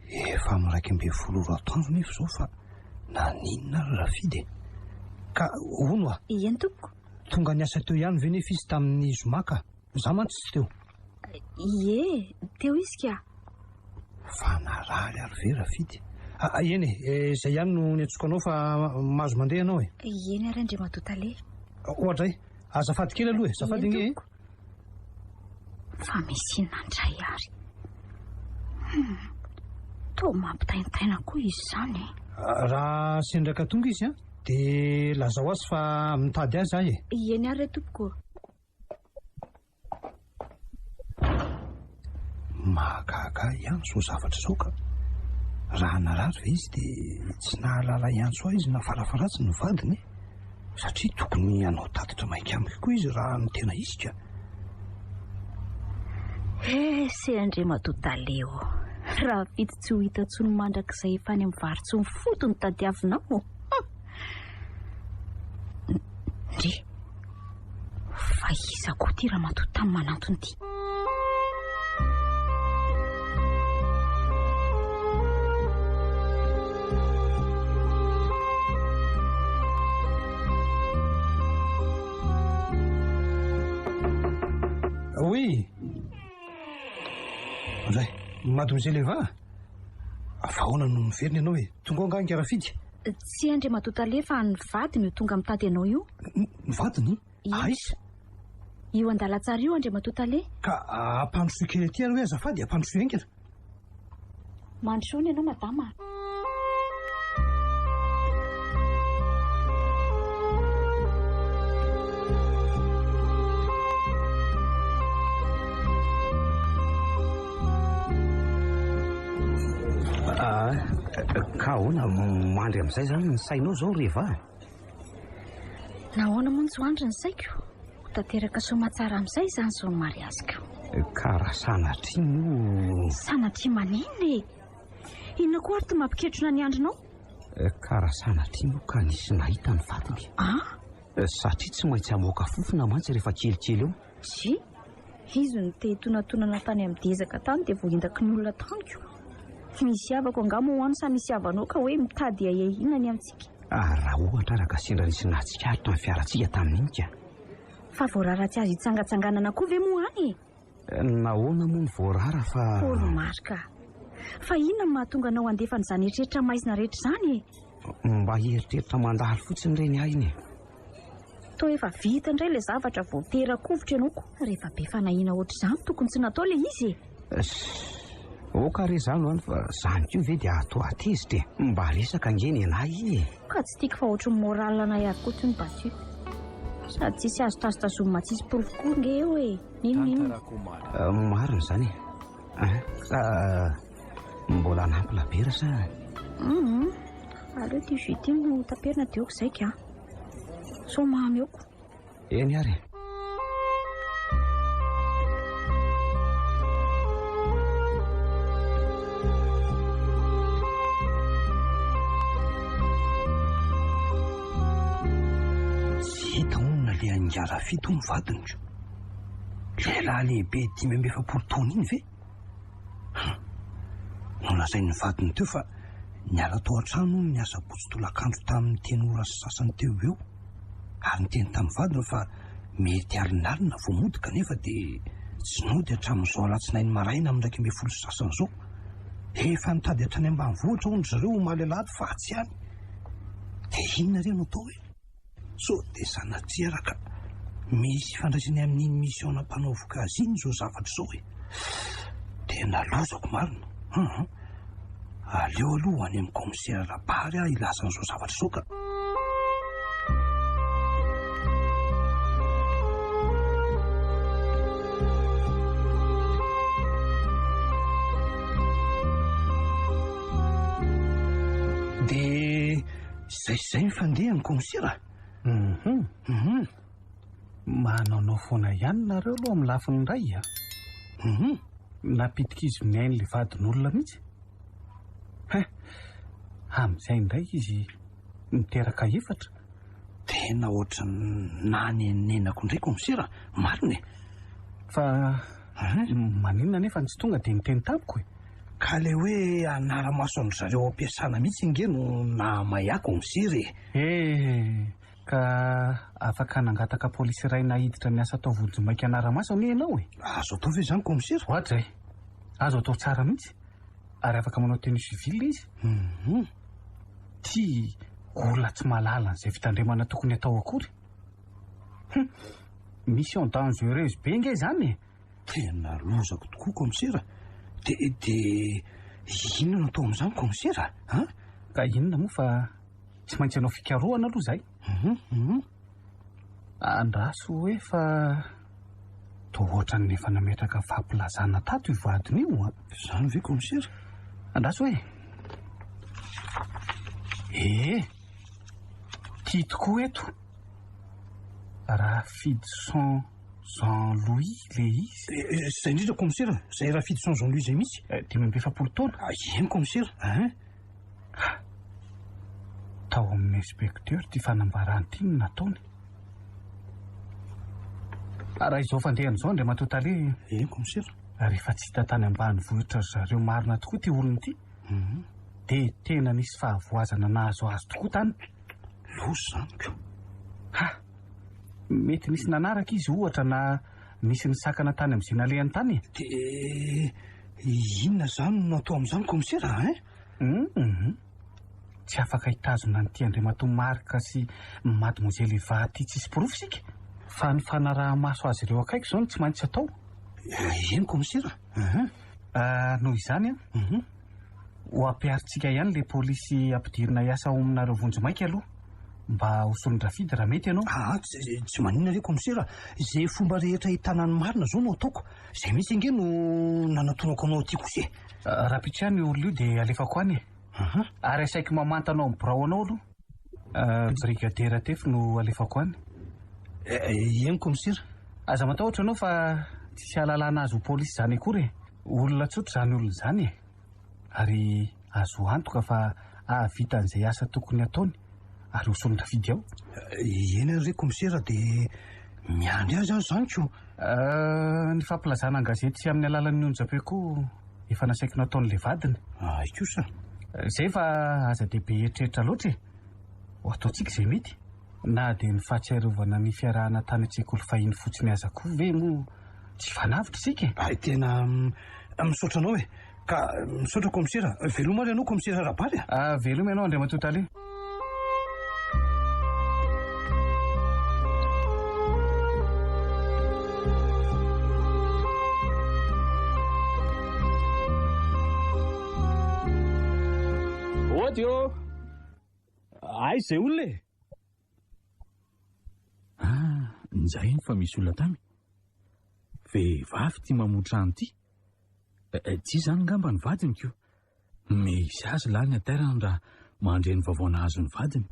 S3: Efa miraika amby folo atoandro nefa zao fa naninona ary Rafidy ka ono a
S1: eny tompoko.
S3: Tonga niasa teo ihany ve nefa izy tamin'ny zomaka za mantsy tsy teo?
S1: Ie, teo izy ka.
S3: Fa naraly ary ve Rafidy? Eny izay ihany no niatsoka anao fa mahazo mandeha anao e?
S1: Eny ary Andriamatotale.
S3: Ohatra azafady kely aloha e, azafady nge.
S1: Fa misy nandray ary. Toa mampitaintaina koa izy zany.
S3: Raha sendraka tonga izy dia lazao azy fa mitady azy ahy e.
S1: Eny ary tompoko.
S3: Mahagaga ihany so zavatra zao ka raha narary ve izy dia tsy nahalala ihany soa izy na farafaratsy no vadiny satria tokony hanao tatitra maika amiko koa izy raha no tena izy ka.
S1: Se Andriamatotale raha vity tsy ho hita tsony mandrak'izay efa any amin'ny varotsy ny fotony tadiavinao. Ndre fa iza koa ty raha matoa tamin'ny manantony ty.
S3: Oui. Ray, mademoiselle Eva. Ahoana no miverina ianao e? Tonga ao angaha Rafidy?
S1: Tsy Andriamatotale fa ny vadiny io tonga mitady anao io.
S3: Ny vadiny? Aiza?
S1: Io andalatsara io Andriamatotale.
S3: Ka ampandrosoa kely aty aloha azafady, ampandrosoa engana.
S1: Mandrosoana ianao madama.
S5: Ka ahoana mandry amin'izay zany ny sainao zao Reva?
S1: Nahoana moa tsy hoandry ny saiko? Tanteraka somatsara amin'izay zany zao ny mariaziko.
S5: Ka raha sanatriny io.
S1: Sanatry manina e? Inona koa ary ty mampiketrona ny andrinao?
S5: Ka raha sanatriny io ka nisy nahita ny vadiny. Satria tsy maintsy hamoaka fofona mantsy rehefa kelikely eo.
S1: Tsy, izy no tehitonantonana tany amin'ny dezaka tany dia voaindaky ny olona taniko. Misy havako angamo ho any sa misy havanao ka hoe mitady ahihina ny amintsika.
S5: Raha ohatra araka sendra nisy nahatsikaritra tamin'ny fiarantsika tamin'iny ka.
S1: Fa voarara tsy azo hitsangatsanganana koa ve moa any?
S5: Nahoana moa ny voarara fa...
S1: Olo-marika. Fa inona no mahatonga anao andefa n'izany eritreritra maizina rehetra izany?
S5: Mba eritreritra mandalo fotsiny reny ahiny.
S1: Toa efa vita indray ilay zavatra voatera-kovitra ianao koa. Rehefa be fanahiana ohatr'izany tokony tsy natao ilay izy.
S5: Ka re zany hoany fa zany koa ve dia atao atezitra mba resaka ngeny anahy.
S1: Ka tsy tiako fa ohatran'ny moral anay ary koa tsy ny battu. Sady tsisy azo tasitazoma tsisy porovokoa nge eo e. Ninona?
S5: Marina zany. Mbola anampy labera sa?
S1: Aleo ty jus no taperina dia oko izay ka. So mamy oko.
S5: Eny ary.
S3: Ngara fito ny vadiny io. Lehilahy lehibe 5 taona iny ve? Nolazainy vadiny teo fa niala tao an-trano ny asa botsitolakandro tamin'ny tenora sasany teo eo. Ary ny teny tamin'ny vadiny fa mety alinalina vao mody kanefa dia tsy nody hatramin'izao alatsinainy maraina amin'ny 12 sasany zao. Efa nitady hatrany ambanivohitra hono zareo malelady fa tsy any. Dia inona re no atao hoe? So dia sanatria raka misy fandraisany amin'iny mission nampanaovika azy iny zao zavatra zao e. Tena lozako marina. Aleo aloha any amin'ny commissaire Rabary aho ilazan'izao zavatra zao ka. Dia zay mifandeha ny commissaire.
S4: Manaonao foana ihany nareo aloha amin'ny lafiny iray napitika izy minainy ilay vadin'olona mihitsy. Amin'izay indray izy miteraka efatra.
S3: Tena ohatry nanenenako indray commissaire, marina e.
S4: Fa maninona nefa tsy tonga dia miteny tamiko e.
S3: Ka le hoe anara-maso an zareo ampiasana mihitsy inge no namayako misery.
S4: Ka afaka nangataka polisy iray nahiditra miasa tao Vonjomaika anara-maso anie ianao e.
S3: Azo atao ve zany komisera?
S4: Ohatra azo atao tsara mihitsy ary afaka manao tenue civile izy. Ty olona tsy mahalala an'izay fitandremana tokony atao akory. Mission dangereuse be nge zany e.
S3: Tena lozako tokoa komisera. De inona no atao amin'izany komisera?
S4: Ka inona moa fa tsy maintsy anao fikarohana aloha zay. Andraso hoe fa toa ohatran'ny efa nametraka fampilazana tato io vadiny io.
S3: Zany ve komisera?
S4: Andraso hoe tia tokoa eto Rafidson Jean-Louis le izy.
S3: Zay indrindra komisera, zay Rafidson Jean-Louis zay mihitsy.
S4: 5 taona.
S3: Eny komisera.
S4: Tao amin'ny inspecteur ty fanambarany ty no nataony. Raha izao fandehan'izao Andria Matotale.
S3: Eny komisera.
S4: Rehefa tsy hita tany ambanivohitra zareo marina tokoa ty olona ty. De tena misy fahavoazana nahazo azy tokoa tany.
S3: Loso zany ko.
S4: Mety nisy nanaraka izy ohatra na nisy nisakana tany amin'ny zinalehany tany.
S3: De inona zany no atao amin'izany komisera
S4: Tsy afaka hitazona n'ity Andriamatoa Marika sy Mademoiselle Eva ty tsisy porofo sika. Fa ny fanaraha-maso azy ireo akaiky zao no tsy maintsy atao.
S3: Eny komisera.
S4: Noho izany ho ampiaritsika ihany le polisy ampidirina hiasa ao aminareo Vonjomaika aloha mba hosolony Rafidy raha mety ianao.
S3: Tsy maninona re komisera, zay fomba rehetra hitanany marina zao no ataoko. Zay mihitsy inge no nanatonako anao aty kosa.
S4: Raha pitrihany io olona io de alefako any. Ary asaiko mamantanao amin'ny birao anao aloha. Brigadera Tefy no alefako any.
S3: Eny komisera.
S4: Aza matahotra anao fa tsisy ahalalana azy ho polisy zany akory. Olona tsotra zany olona zany e. Ary azo antoka fa ahavita an'izay asa tokony ataony ary hosolony Rafidy ao.
S3: Eny re komisera, de miandry azy azy zany ko.
S4: Ny fampilazana an-gazety sy amin'ny alalan'ny onjam-peo efa nasaiko nataon'le vadiny.
S3: Kosa.
S4: Zay fa aza dehibe eritreritra loatra e. Ho ataontsika izay mety. Na dia ny fahatsiarovana ny fiarahana tany an-tsekoly fahiny fotsiny aza koa ve mo tsy fanavitra isika e.
S3: Tena misaotra anao e. Ka misaotra komisera. Veloma ary ianao komisera Rabary.
S4: Veloma ianao Andria Matotale.
S6: Ohaty io. Ay zay olona e.
S7: Nizay eny fa misy olona tamy. Vehivavy ty mamotra any ty. Tsy zany ngamba ny vadiny ko. Misy azy lahy ny aterany raha mandre ny vaovao azo ny vadiny.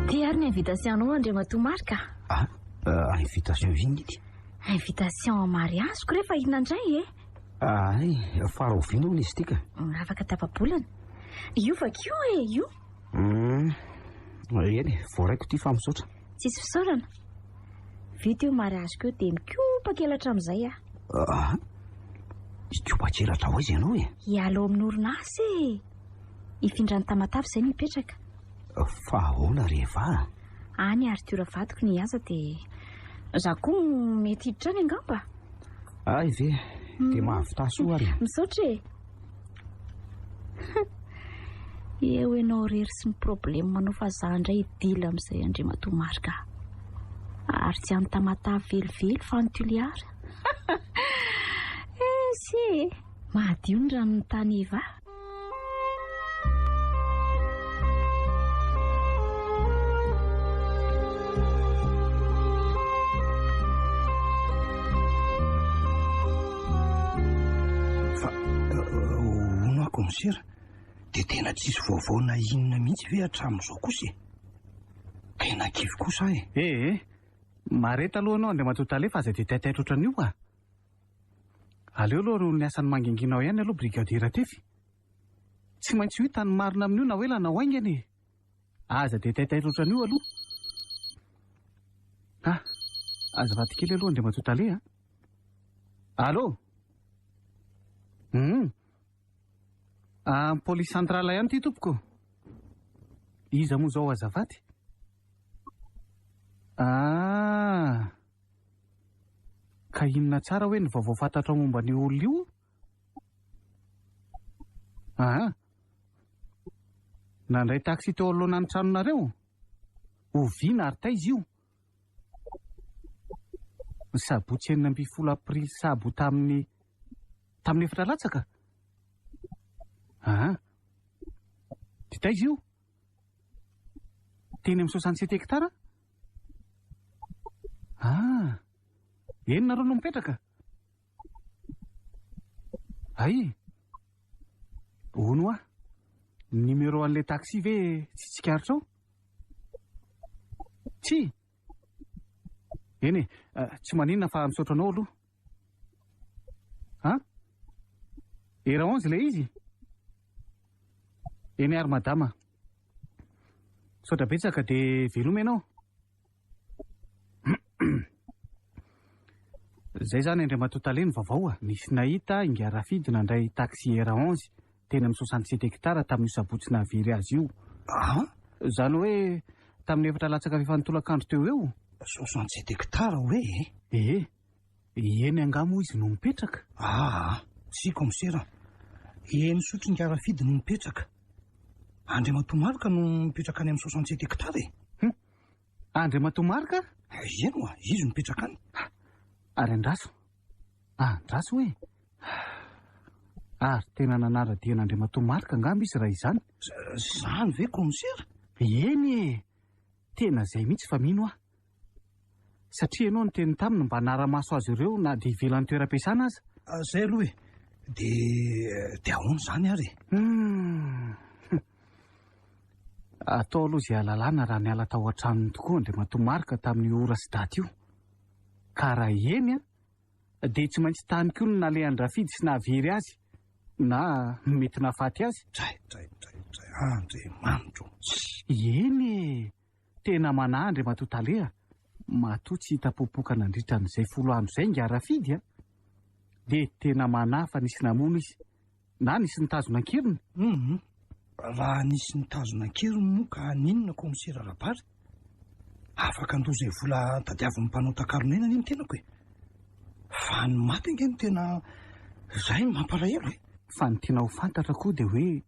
S1: Ty ary ny invitation Andriamatoa Marika.
S5: Invitation viny ity.
S1: Invitation mariage ko rehefa inandray e.
S5: Fara oviana hono izy tika.
S1: Afaka tapabolana. Io vakio e io.
S5: Eny voaraiko ty fa misaotra.
S1: Tsisy fisaorana. Vita io mariage ko de mikiopa-kelatra amin'izay
S5: Mikiopa-kelatra ho izy ianao e.
S1: Hialo amin'ny orinasa e. Ifindra ny Tamatavy izay mipetraka.
S5: Fa ahoana rehefa?
S1: Any Arthur vadiko ny aza de za koa mety hiditra any angamba.
S5: Ay ve, de mahavita soa ary.
S1: Misaotra e. Eo ianao rery sy ny problema manao fa za indray idila amin'izay Andriamatoa Marika. Ary tsy any Tamatavy velively fa ny Toliara. Si mahadio ny ranon'ny tany Eva.
S3: Komisera, de tena tsisy vaovao na inona mihitsy ve hatramin'izao kosa e. Tena kivy kosa
S4: e. Mareta aloha anao Andria Matotale fa aza dia taitaitra ohatran'io Aleo aloha ro ny asany manginginao ihany aloha Brigadera Tefy. tsy maintsy ho tany marina amin'io na hoe lana oaingany e. Aza dia taitaitra ohatran'io aloha. Azafady kely aloha Andriama Totale a. Allô? Polisy santrala ihany ty tompoko. Iza moa zao azafady? Ka inona tsara hoe ny vaovao fantatra momba ny olona io? Nandray taxi teo alohan'ny tranonareo? Oviana ary taiza io? Sabotsy 9 aprily sabo tamin'ny efatra latsaka? Ty taiza io? Teny amin'ny 67 hektara? Eny nareo no mipetraka? Ay, ono a, numéro an'ilay taxi ve tsy tsikaritra ao? Tsy. Eny e, tsy maninona fa misaotra anao aloha. Era 11 ilay izy? Eny ary madama. Misaotra betsaka dia veloma ianao. Zay zany Andriama Totale ny vaovao a. Nisy nahita Ingarafidy nandray taxi era 11 teny amin'ny 67 hektara tamin'io sabotsy nahavery azy io. Zany hoe tamin'ny efatra latsaka fifanitolakandro teo eo.
S3: 67 hektara hoe?
S4: Eny angamo izy no mipetraka.
S3: Tsy komisera. Eny sotro Ingarafidy no mipetraka. Andriamatomarika no mipetraka any amin'ny 67 hektara e.
S4: Andriamatomarika?
S3: Eno a, izy no mipetraka any.
S4: Ary Andraso? Andraso hoe? Ary tena nanara-diana Andriamatomarika angamba izy raha izany.
S3: Zany ve komisera?
S4: Eny e, tena izay mihitsy fa mino aho. Satria ianao ny teny taminy mba nara-maso azy ireo na dia ivelan'ny toeram-piasana aza.
S3: Zay aloha e, dia ahoana zany ary?
S4: Atao aloha izay alalàna raha niala tao an-tranony tokoa Andriamatomarika tamin'ny ora sy daty io. Ka raha eny dia tsy maintsy tany koa no nale Andrafidy sy nahavery azy na mety nahafaty azy.
S3: Andriamanitro.
S4: Eny e, tena manahy Andriama Totale. Matoa tsy hita popoka nandritra n'izay 10 andro izay Ingarafidy dia tena manahy fa nisy namono izy na nisy nitazona ankiriny.
S3: Raha nisy nitazona ankiriny moa ka ninona komisera Rabary? Afaka andoha izay vola tadiavin'ny mpanao takaronena ny tenako e. Fa ny maty ange ny tena izay mampalahelo e.
S4: Fa ny tena ho fantatra koa dia hoe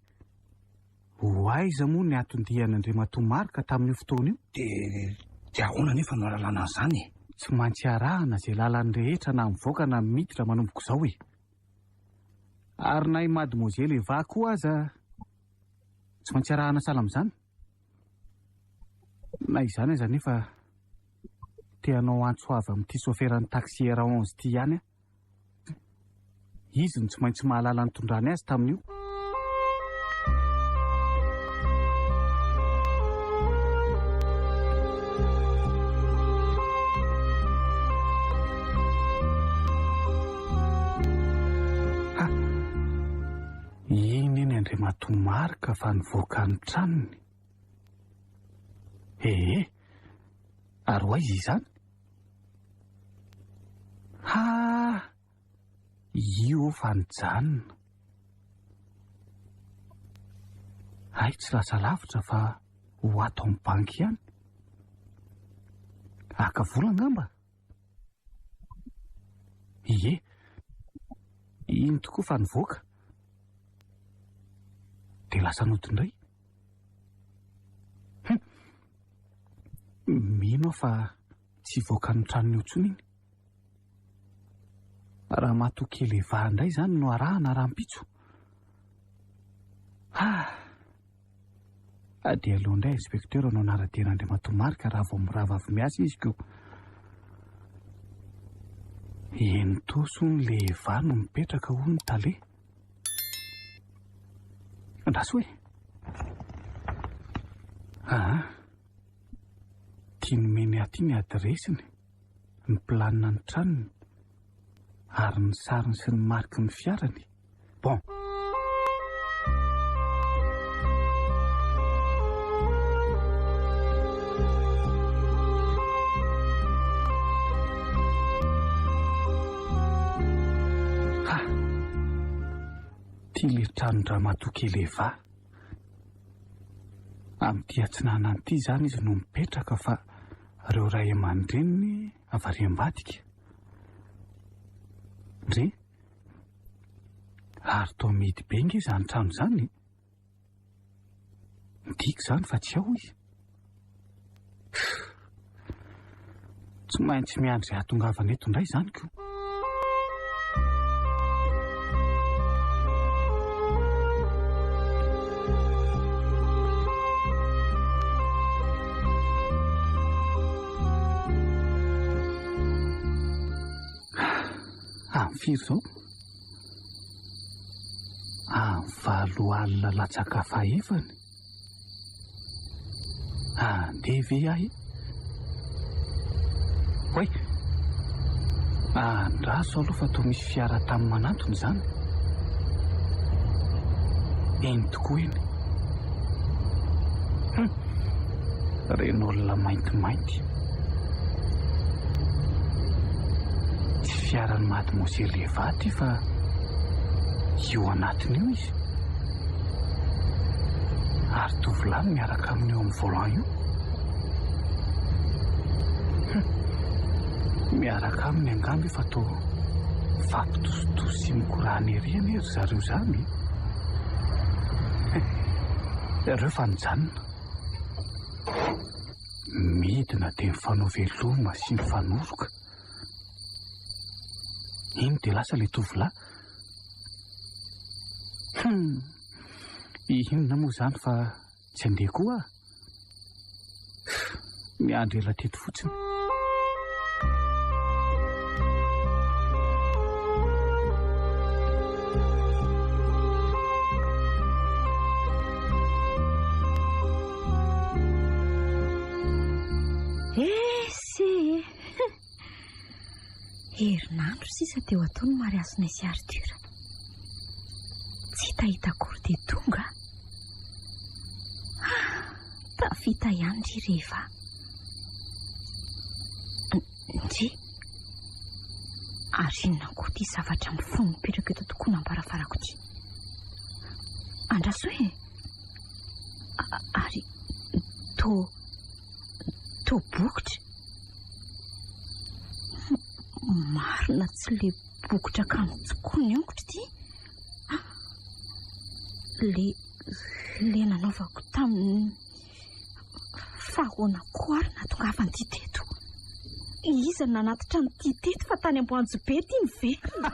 S4: ho aiza moa ny atondian'Andriamatomarika tamin'io fotoana io?
S3: Dia ahoana nefa no alalana an'izany e?
S4: Tsy maintsy arahana izay lalany rehetra na mivoaka na miditra manomboko izao e. Ary na i Mademoiselle Eva koa aza tsy maintsy arahana sahala amin'izany. Na izany aza nefa teanao antsoava amin'ity soferan'ny taxi era 11 ity ihany a. Izy no tsy maintsy mahalala ny tondrany azy tamin'io. Iny eny Andriamatomarika fa nivoaka ny tranony. Ary ho aiza izany? Io fa nijanona. Ay, tsy lasa lavitra fa ho ato amin'ny banky ihany. Aka vola angamba? Iny tokoa fa nivoaka. Dia lasa nodindray. Mino fa tsy voaka ny tranony eo intsony iny. Raha matokely Eva indray izany no arahana rahampitso. Dia aloha indray inspektera no anara-diana Andriamatomarika raha vao mirava avy miasa izy ko. Eny toso n'ilay Eva no mipetraka hono Tale. Andraso hoe? Tiany meny aty ny adresiny, ny planina ny tranony, ary ny sariny sy ny mariky ny fiarany. Bon. Ty le tranondra Matokeleva. Amin'ity atsinanany ity zany izy no mipetraka fa reo ray aman-dreniny avy ambadika. Ndre ary toa mety be nge izany trano zany. Midiko zany fa tsy ao izy. Tsy maintsy miandry hatongavana eto indray zany koa. Firy zao? Valo alina latsaka fahaefany. Andeha ve ahy? Hoy! Andraso aloha fa toa misy fiara tamin'ny manantony zany. Eny tokoa eny. Reny olona maintimainty. Fiaran'ny Mademoiselle Eva ty fa io anatiny io izy. Ary tovolahy miaraka aminy eo amin'ny volant io. Miaraka aminy angamba efa toa fampitositosy sy mikorana ery ry zareo zany. Ireo fa nijanona. Midina dia mifanoveloma sy mifanoroka. Iny dia lasa ilay tovolahy. Inona moa zany fa tsy andeha koa aho. Miandry ela teto fotsiny.
S1: Herinandro sisa teo ataony mariasinay sy Arthur. Tsy hitahita akory dia tonga. Tafita ihany ry rehefa. Ndry ary inona koa ty zavatra mifono mipetraka eto tokoa namparafarako ty. Andraso hoe ary to bokotra. Marina tsy le bokotra kamo tokoa ny ongotra ty. Le nanaovako tamin'ny fahoana koa ary natongavany ty teto. Iza nanatitra ny ty teto fa tany Amboanjo be ty ny verina.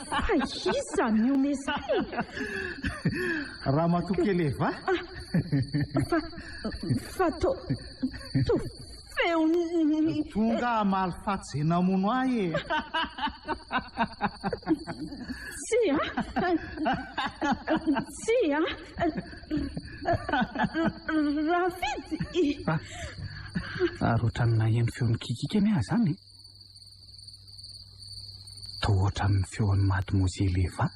S1: Fa iza ny omezay?
S4: Raha Matokeleva?
S1: Fa to feony.
S4: Tonga malfatsy namono ahy.
S1: Tsia. Rafidy.
S4: Ary ohatran'ny naheno feon'ny kikika any ahy zany. Toa ohatran'ny feon'ny Mademoiselle Eva.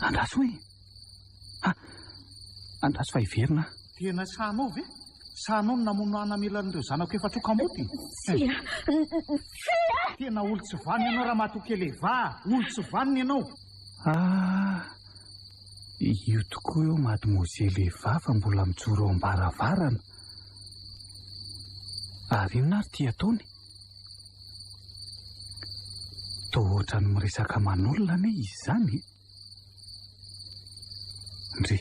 S4: Andraso hoe. Andraso fa hiverina.
S8: Tena sanao ve? Sanao no namono anamelan'ireo zanako efa trokamboty.
S1: Tsia.
S8: Tena olo tsy vaniny ianao raha Matokeleva. Olo tsy vaniny ianao.
S4: Io tokoa eo Mademoiselle Eva fa mbola mijoro ao ambaravarana. Ary inona ary ty ataony? Toa ohatrany miresaka aman'olona ane izy zany. Ndre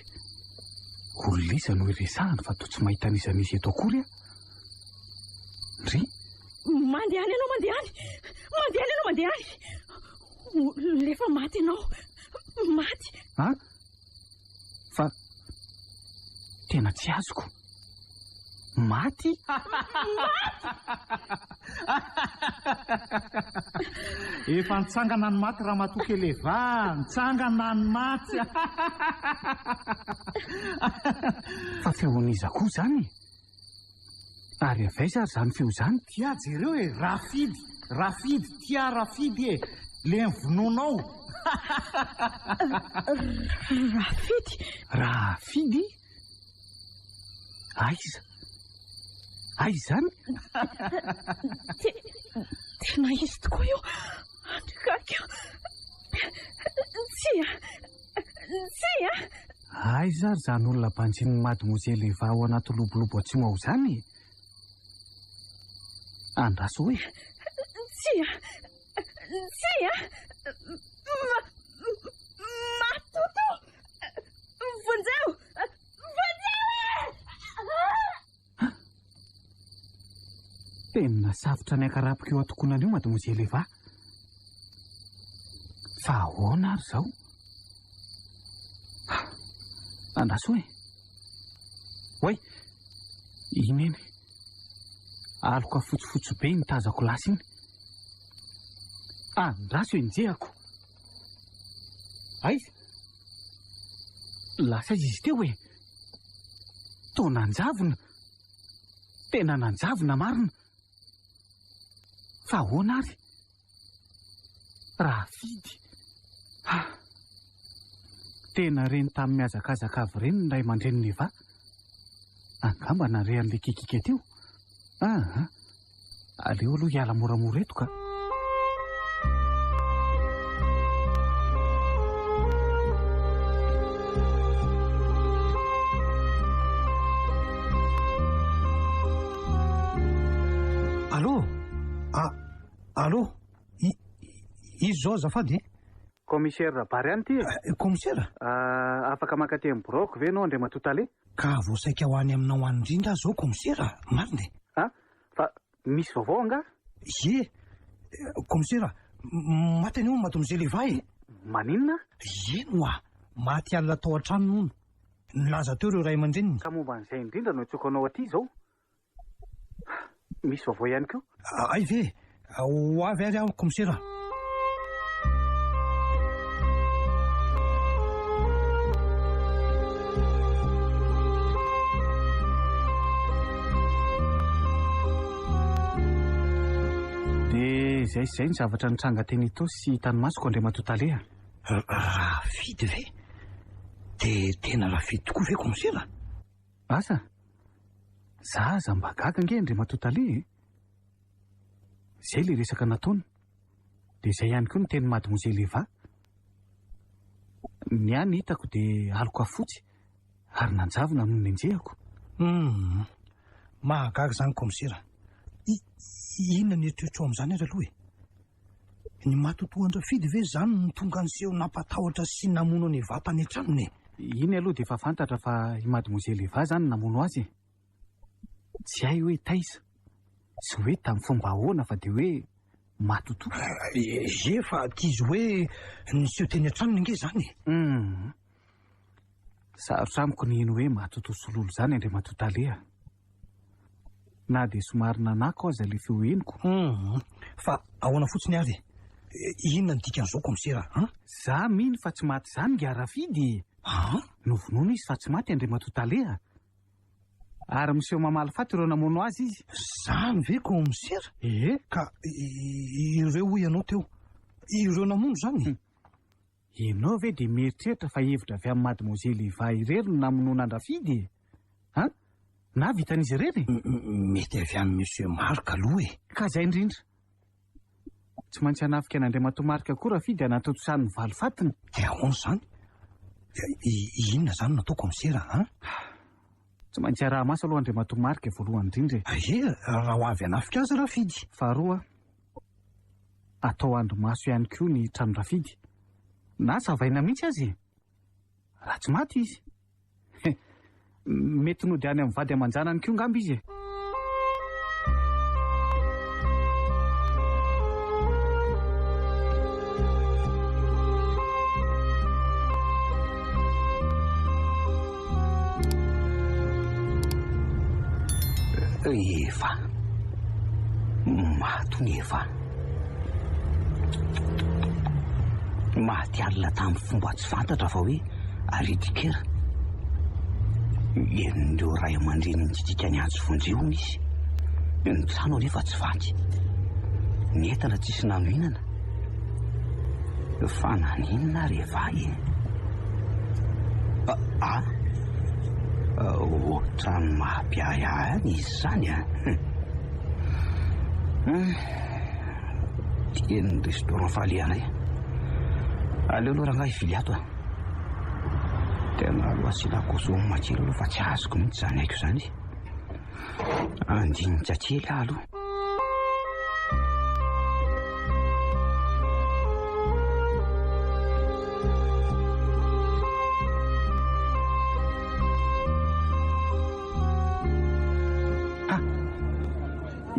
S4: olona iza no iresahany fa toa tsy mahita an'izan'izy eto akory a. Ndre
S1: mandehany ianao, mandehany ianao, mandehany. Lefa maty ianao. Maty.
S4: Fa tena tsy azoko. Maty?
S8: Efa nitsangana ny maty raha Matokeleva. Nitsangana ny maty.
S4: Fa feon'iza koa zany. Ary avaiza ary zany feo zany?
S8: Tia jereo e, Rafidy, tia Rafidy e. Le mivononao.
S1: Rafidy?
S4: Rafidy? Aiza zany?
S1: Tena izy tokoa io. Andrakakio. Tsia.
S4: Aiza ary zany olona banjin'ny Mademoiselle Eva ao anaty lobolobo atsimo ao zany? Andraso hoe?
S1: Tsia. Matoto. Vonjeo.
S4: Tena safotra ny akarapika eo atokonana io Mademoiselle Eva. Fa ahoana ary zao? Andraso hoe? Hoy, ineny. Aloka fotsifotsy be ny tazako lasa iny. Andraso enjehako. Aiza? Lasa izy teo hoe. Tao nanjavona. Tena nanjavona marina. Fa ahoana ary? Rafidy. Tena reny tamin'ny miazakazaka avy reny ny ray aman-dreniny Eva. Angamba nare an'le kikika teo. Aleo aloha hiala moramora eto ka.
S3: Allô? Izy zao azafady?
S4: Commissaire Rabary any ty.
S3: Commissaire?
S4: Afaka makaty amin'ny broko ve anao Andriamatotale?
S3: Ka voasaika ho any aminao any indrindra zao commissaire, marina.
S4: Fa misy vaovao anga?
S3: Ye, commissaire, maty anio Mademoiselle Eva e.
S4: Maninona?
S3: Eno maty alina tao an-trano nono. Nilaza teo ireo ray aman-dreniny.
S4: Ka momba an'izay indrindra no itsokanao aty zao. Misy vaovao ihany koa?
S3: Ay ve, ho avy ary aho commissaire.
S4: Zay ny zavatra nitranga teny ito sy hitany masoko Andriamatotale.
S3: Rafidy ve? De tena rafidy tokoa ve commissaire?
S4: Asa? Zaza mba gaga nge Andriamatotale. Zay le resaka nataony. De zay ihany koa ny teny Mademoiselle Eva. Ny any hitako de aloka fotsy ary nanjavona noho ny enjehako.
S3: Mahagaga zany commissaire. Inona ny eritreritro amin'izany ary aloha e? Ny matotoan-drafidy ve zany ny tonga nyseho nampatahotra sy namono any Eva tany an-tranony?
S4: Iny aloha de efa fantatra fa i Mademoiselle Eva zany namono azy. Tsy hay hoe taiza. Sy hoe tamin'ny fomba ahoana fa de hoe matoto.
S3: Ye fa tizy hoe niseho teny an-tranony nge zany.
S4: Sarotra amiko ny ino hoe matoto sololo zany Andriamatotale. Na de somary nanako aza le fioeniko.
S3: Fa ahoana fotsiny ary? Inona ny dikan'izao commissaire?
S4: Za mino fa tsy maty zany nge Rafidy. Novonoina izy fa tsy maty Andriamatotale. Ary miseho mamaly faty ireo namono azy izy.
S3: Zany ve commissaire? Ka ireo ho ianao teo, ireo namono zany?
S4: Ianao ve de mieritreritra fa hevitra avy amin'ny Mademoiselle Eva irery no namonoana Rafidy? Na vitan'izy irery?
S3: Mety avy amin'ny monsieur Marc aloha e.
S4: Ka zay indrindra. Tsy maintsy hanafika an'Andriamato Marc koa Rafidy anatotosany ny valo fatiny.
S3: De ahoana zany? Inona zany natao commissaire?
S4: Tsy maintsy araha maso aloha Andriamato Marc voalohany indrindra.
S3: Raha ho avy hanafika azy Rafidy.
S4: Faharoa, atao andro maso ihany koa ny trano Rafidy. Na savaina mihitsy azy. Raha tsy maty izy. Mety nody any amin'ny vady aman-janany koa ngamba izy.
S5: Eva. Matony Eva. Maty alina tamin'ny fomba tsy fantatra fa hoe aridikera. Enindreo ray aman-dreny nitsitsika ny antsy vonjeo izy. Ny trano anefa tsy faty. Ny entana tsisy nanohinana. Fa naninona Eva e? Ohatrany mahampiahiahy izy izany a. Tian'ny restaurant falianay. Aleo aloha rangahy hivily ato a. Tena aloha asianako zomy matsilo aloha fa tsy azoko mihitsy zany haiko izany. Andinika kely aho aloha.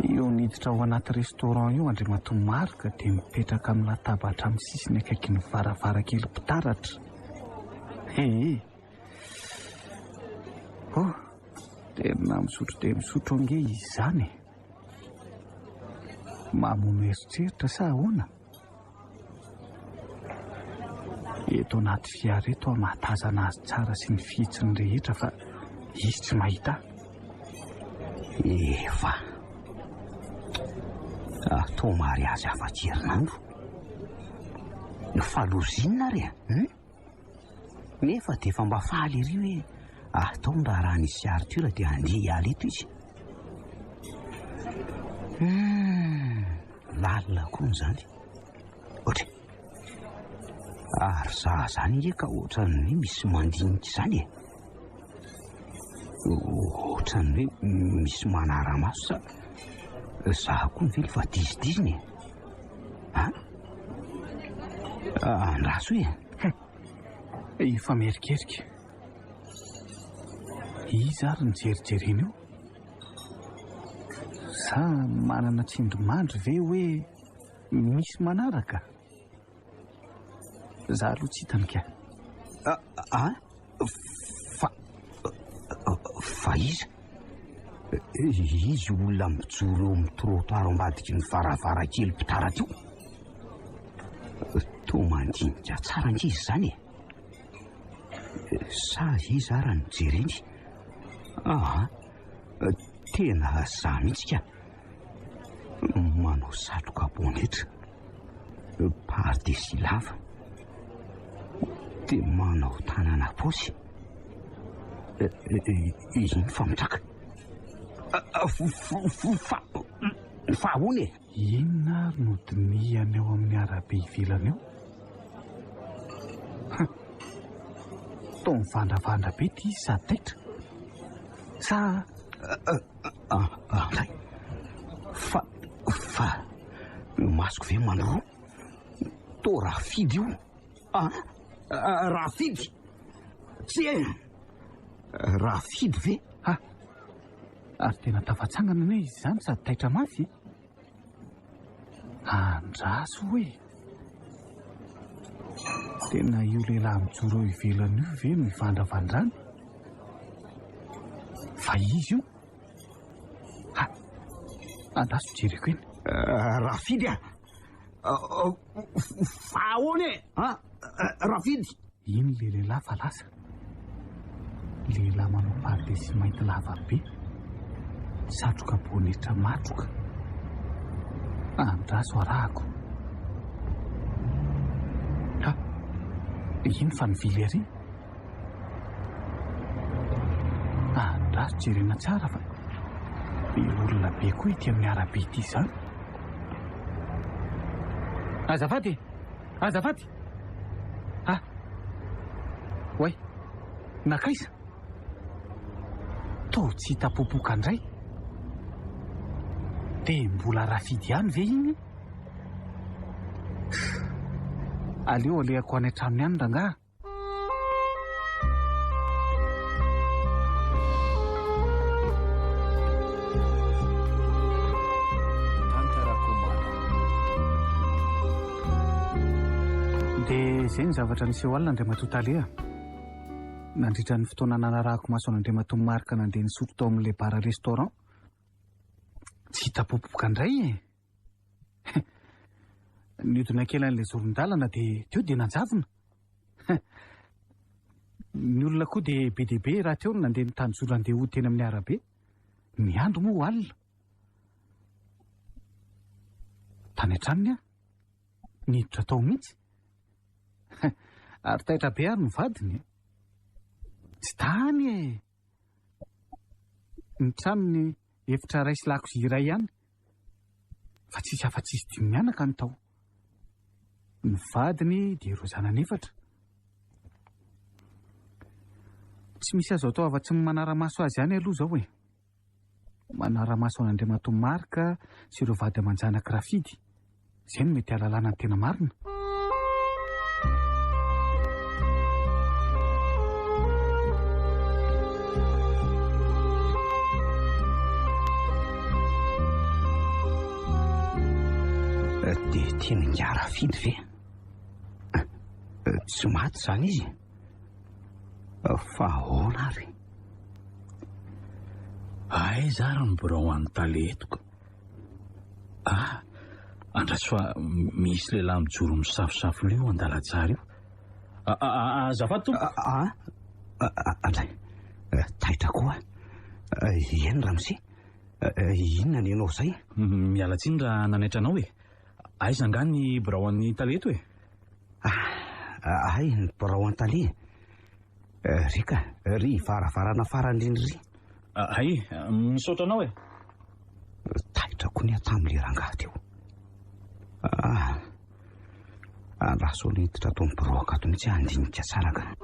S8: Io niditra ao anaty restaurant io Andriamatoa Maroka dia mipetraka amin'ny latabatra amin'ny sisiny akaiky ny varavarakely mpitaratra. Tena misotro dia misotro ange izy izany. Mamono eritreritra sa ahoana? Eto anaty fiara eto mahatazana azy tsara sy ny fihetsiny rehetra fa izy tsy mahita.
S5: Efa tomary azy afa-tsy herinandro. Falozinina re nefa dia efa mba faly ery hoe ataony raha nisy Artura dia andeha hiala eto izy. Lalina koa n'izany. Ohatra ary za zany nge ka ohatran'ny hoe misy mandinika izany e. Ohatran'ny hoe misy manara-maso sa koa ny velo fa dizidiziny andraso hoe
S8: Efa merikerika. Izy ary mijerijerena io. Sa manana tsindrimandry ve hoe misy manaraka? Za aloha tsy hitany ka.
S5: Fa izy olona mijoro eo amin'ny trottoir ambadiky ny varavarakely mpitaratra io. Toa mandinika tsara nge izy izany e. Sa izy ary ny jereny. Tena za mihitsy ka. Manao satroka bonetra, pardesy lava, dia manao tanana paosy. Iny fametraka. Fa ahoana e?
S8: Inona ary no dinihany eo amin'ny arabe ivelany eo? Toa mivandravandra be ty izy sady taitra. Sa
S5: fa masoko ve mandro? Toa rafidy io. Rafidy. Tsy e. Rafidy ve?
S8: Ary tena tafatsangana ne izy izany sady taitra mafy. Andraso hoe tena io lehilahy mijoro eo ivelany io ve no mivandravandrany? Fa izy io andraso jereko eny.
S5: Rafidy fa ahoana e? Rafidy.
S8: Iny le lehilahy fa lasa. Lehilahy manao pardesy mainty lava be, satroka bonetra matroka. Andraso arahako. Iny fa nivily ary. Andraso jerena tsara fa be olona be koa ity amin'ny arabe ity izany. Azafady. Oay, nakaiza? Toa tsy hita popoka indray. Dia mbola rafidy ihany ve iny? Aleo alehako any an-tranony any rangaha. Dia izay ny zavatra niseho alina Andriamatoa Taleha. Nandritra ny fotoana nanarahako maso an'Andriamatoa Maroka nandeha nisotro tao amin'ilay bara restaurant. Tsy hita popoka indray e. Niodina kely an'ilay zoron-dalana dia teo dia nanjavona. Ny olona koa dia be dia be raha teo no nandeha nitany zoro andeha ho teny amin'ny arabe. Ny andro moa alina. Tany an-tranony aho niditra tao mihitsy. Ary taitra be ary ny vadiny. Tsy tany e. ny tranony efitra ray sy lakozia iray ihany fa tsisy afa-tsisy dimy mianaka ny tao. Ny vadiny dia ireo zanany 4. Tsy misy azo atao afa-tsy ny manara-maso azy ihany aloha zao e. Manara-maso an'Andriamantoa Marika sy ireo vady aman-janaka rafidy. Izay no mety halalana ny tena marina.
S5: Dia tiany ngara fidy ve? Tsy maty zany izy. Fa ahoana ary?
S7: Aiza ary ny birao an'ny taletoko. Andraso fa misy lehilahy mijoro misafosafo io andalatsara io. Azafady tompo.
S5: Andray, taitra koa. Eny Ramose, inona ny ianao izay?
S7: Miala tsiny raha nanaitra anao e. Aiza nga ny birao an'ny taleto e?
S5: Ay, ny birao an'ny tale. Rika, ry varavarana farandrindry ry.
S7: Ay, misaotra anao e.
S5: Taitra koa ny tamin'ilay rangahy teo. Andraso ny hiditra atao ny birao akato mihitsy andinika tsara ka.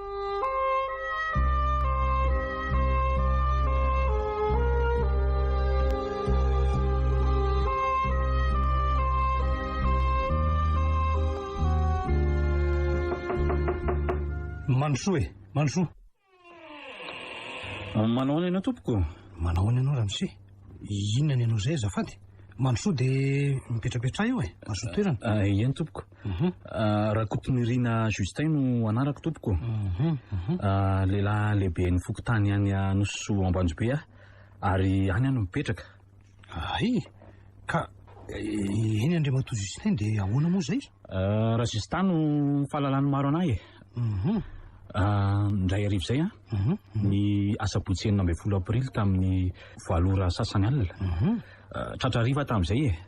S3: Mansoa e, Mansoa.
S7: Manao any ianao tompoko?
S3: Manao any ianao Ramose? Inona ny ianao izay azafady? Mansoa dia mipetrapetra eo e, Mansoa toerana.
S7: Eny tompoko. Rakotonirina Justin no anarako tompoko. Lehilahy lehibe ny fokotany any Noso Ambanjobe ary any no mipetraka.
S3: Ay, ka eny Andriamatoa Justin dia ahoana moa izay?
S7: Raha Justin no fahalalany maro anahy e. Ndray arivo izay ny asabotsy 9 aprily tamin'ny voalora sasany alina. Tratra ariva tamin'izay e,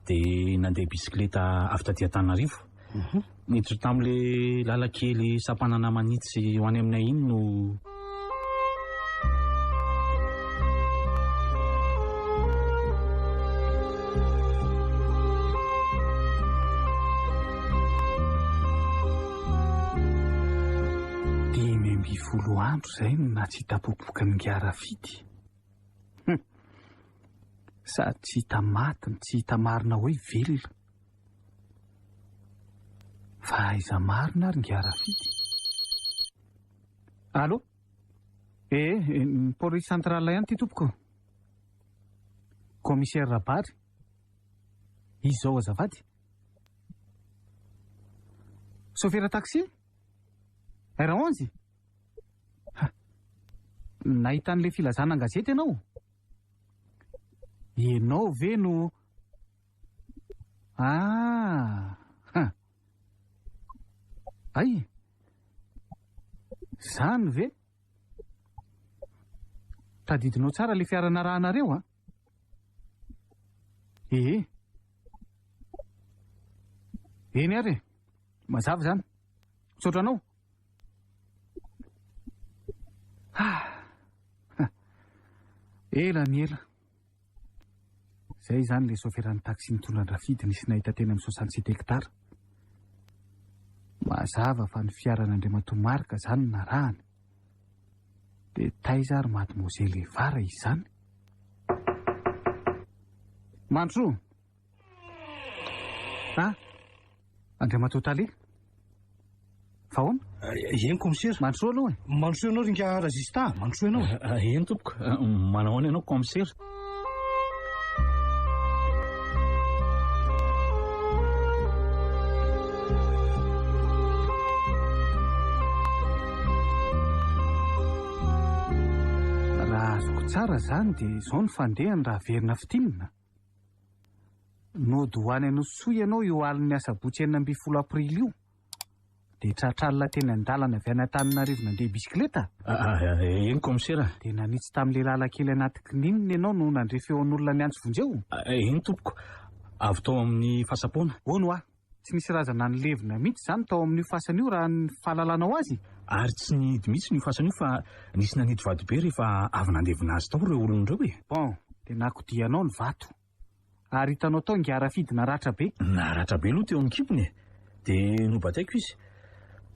S7: dia nandeha bisikileta avy taty Antananarivo. Niditra tamin'ilay lalakely sampanana manitsy ho any aminay iny no folo andro izay na tsy hitapopoka ny ngara fidy. Sady tsy hita matiny, tsy hita marina hoe velona. Fa aiza marina ary ngara fidy. Allo? Ny polisy santrala ihany ty tompoko. Commissaire Rabary. Izy zao azafady. Chauffeur taxi? R11? Nahita an'ilay filazana an-gazety ianao? Ianao ve no... Ay, zany ve? Tadidinao tsara ilay fiarana rahanareo eny ary mazava zany. Misaotranao? Ela ny ela. Zay zany ilay soferan'ny taxi nitondra rafidy nisy nahita tena amin'ny 67 hektara. Mazava fa ny fiaran'Andriamatoa Marika zany narahany. Dia taiza ary Mademoiselle Evara izy zany. Mansoa. Andriamatoa Tale. Fa hoana?
S3: Eny commissaire.
S8: Mansoa aloha e.
S3: Mansoa ianao ringa razista. Mansoa ianao.
S7: Eny tompoko. Manao any ianao commissaire. Raha azoko tsara zany dia izao ny fandehany raha verina fitinina. Nody ho any Anosoa ianao io alin'ny asabotsy 9 aprily io. Dia tratralina teny an-dalana avy any Antananarivo nandeha bisikileta. Eny commissaire. Dia nanitsy tamin'ilay lalakely anaty kininina ianao no nandre feon'olona ny antso vonjeo. Eny tompoko. Avy tao amin'ny fahasapoana. Ono
S8: tsy nisy razana ny levina mihitsy izany tao amin'io fasana io raha ny fahalalanao azy.
S7: Ary tsy nihidy mihitsy ny fasana io fa nisy nanidy vato be rehefa avy nandevina azy tao ireo olona ireo e.
S8: Bon, dia nakodianao ny vato. Ary hitanao tao ngiarafidy naratra be.
S7: Naratra be aloha teo amin'ny kibony e. Dia nobataiko izy.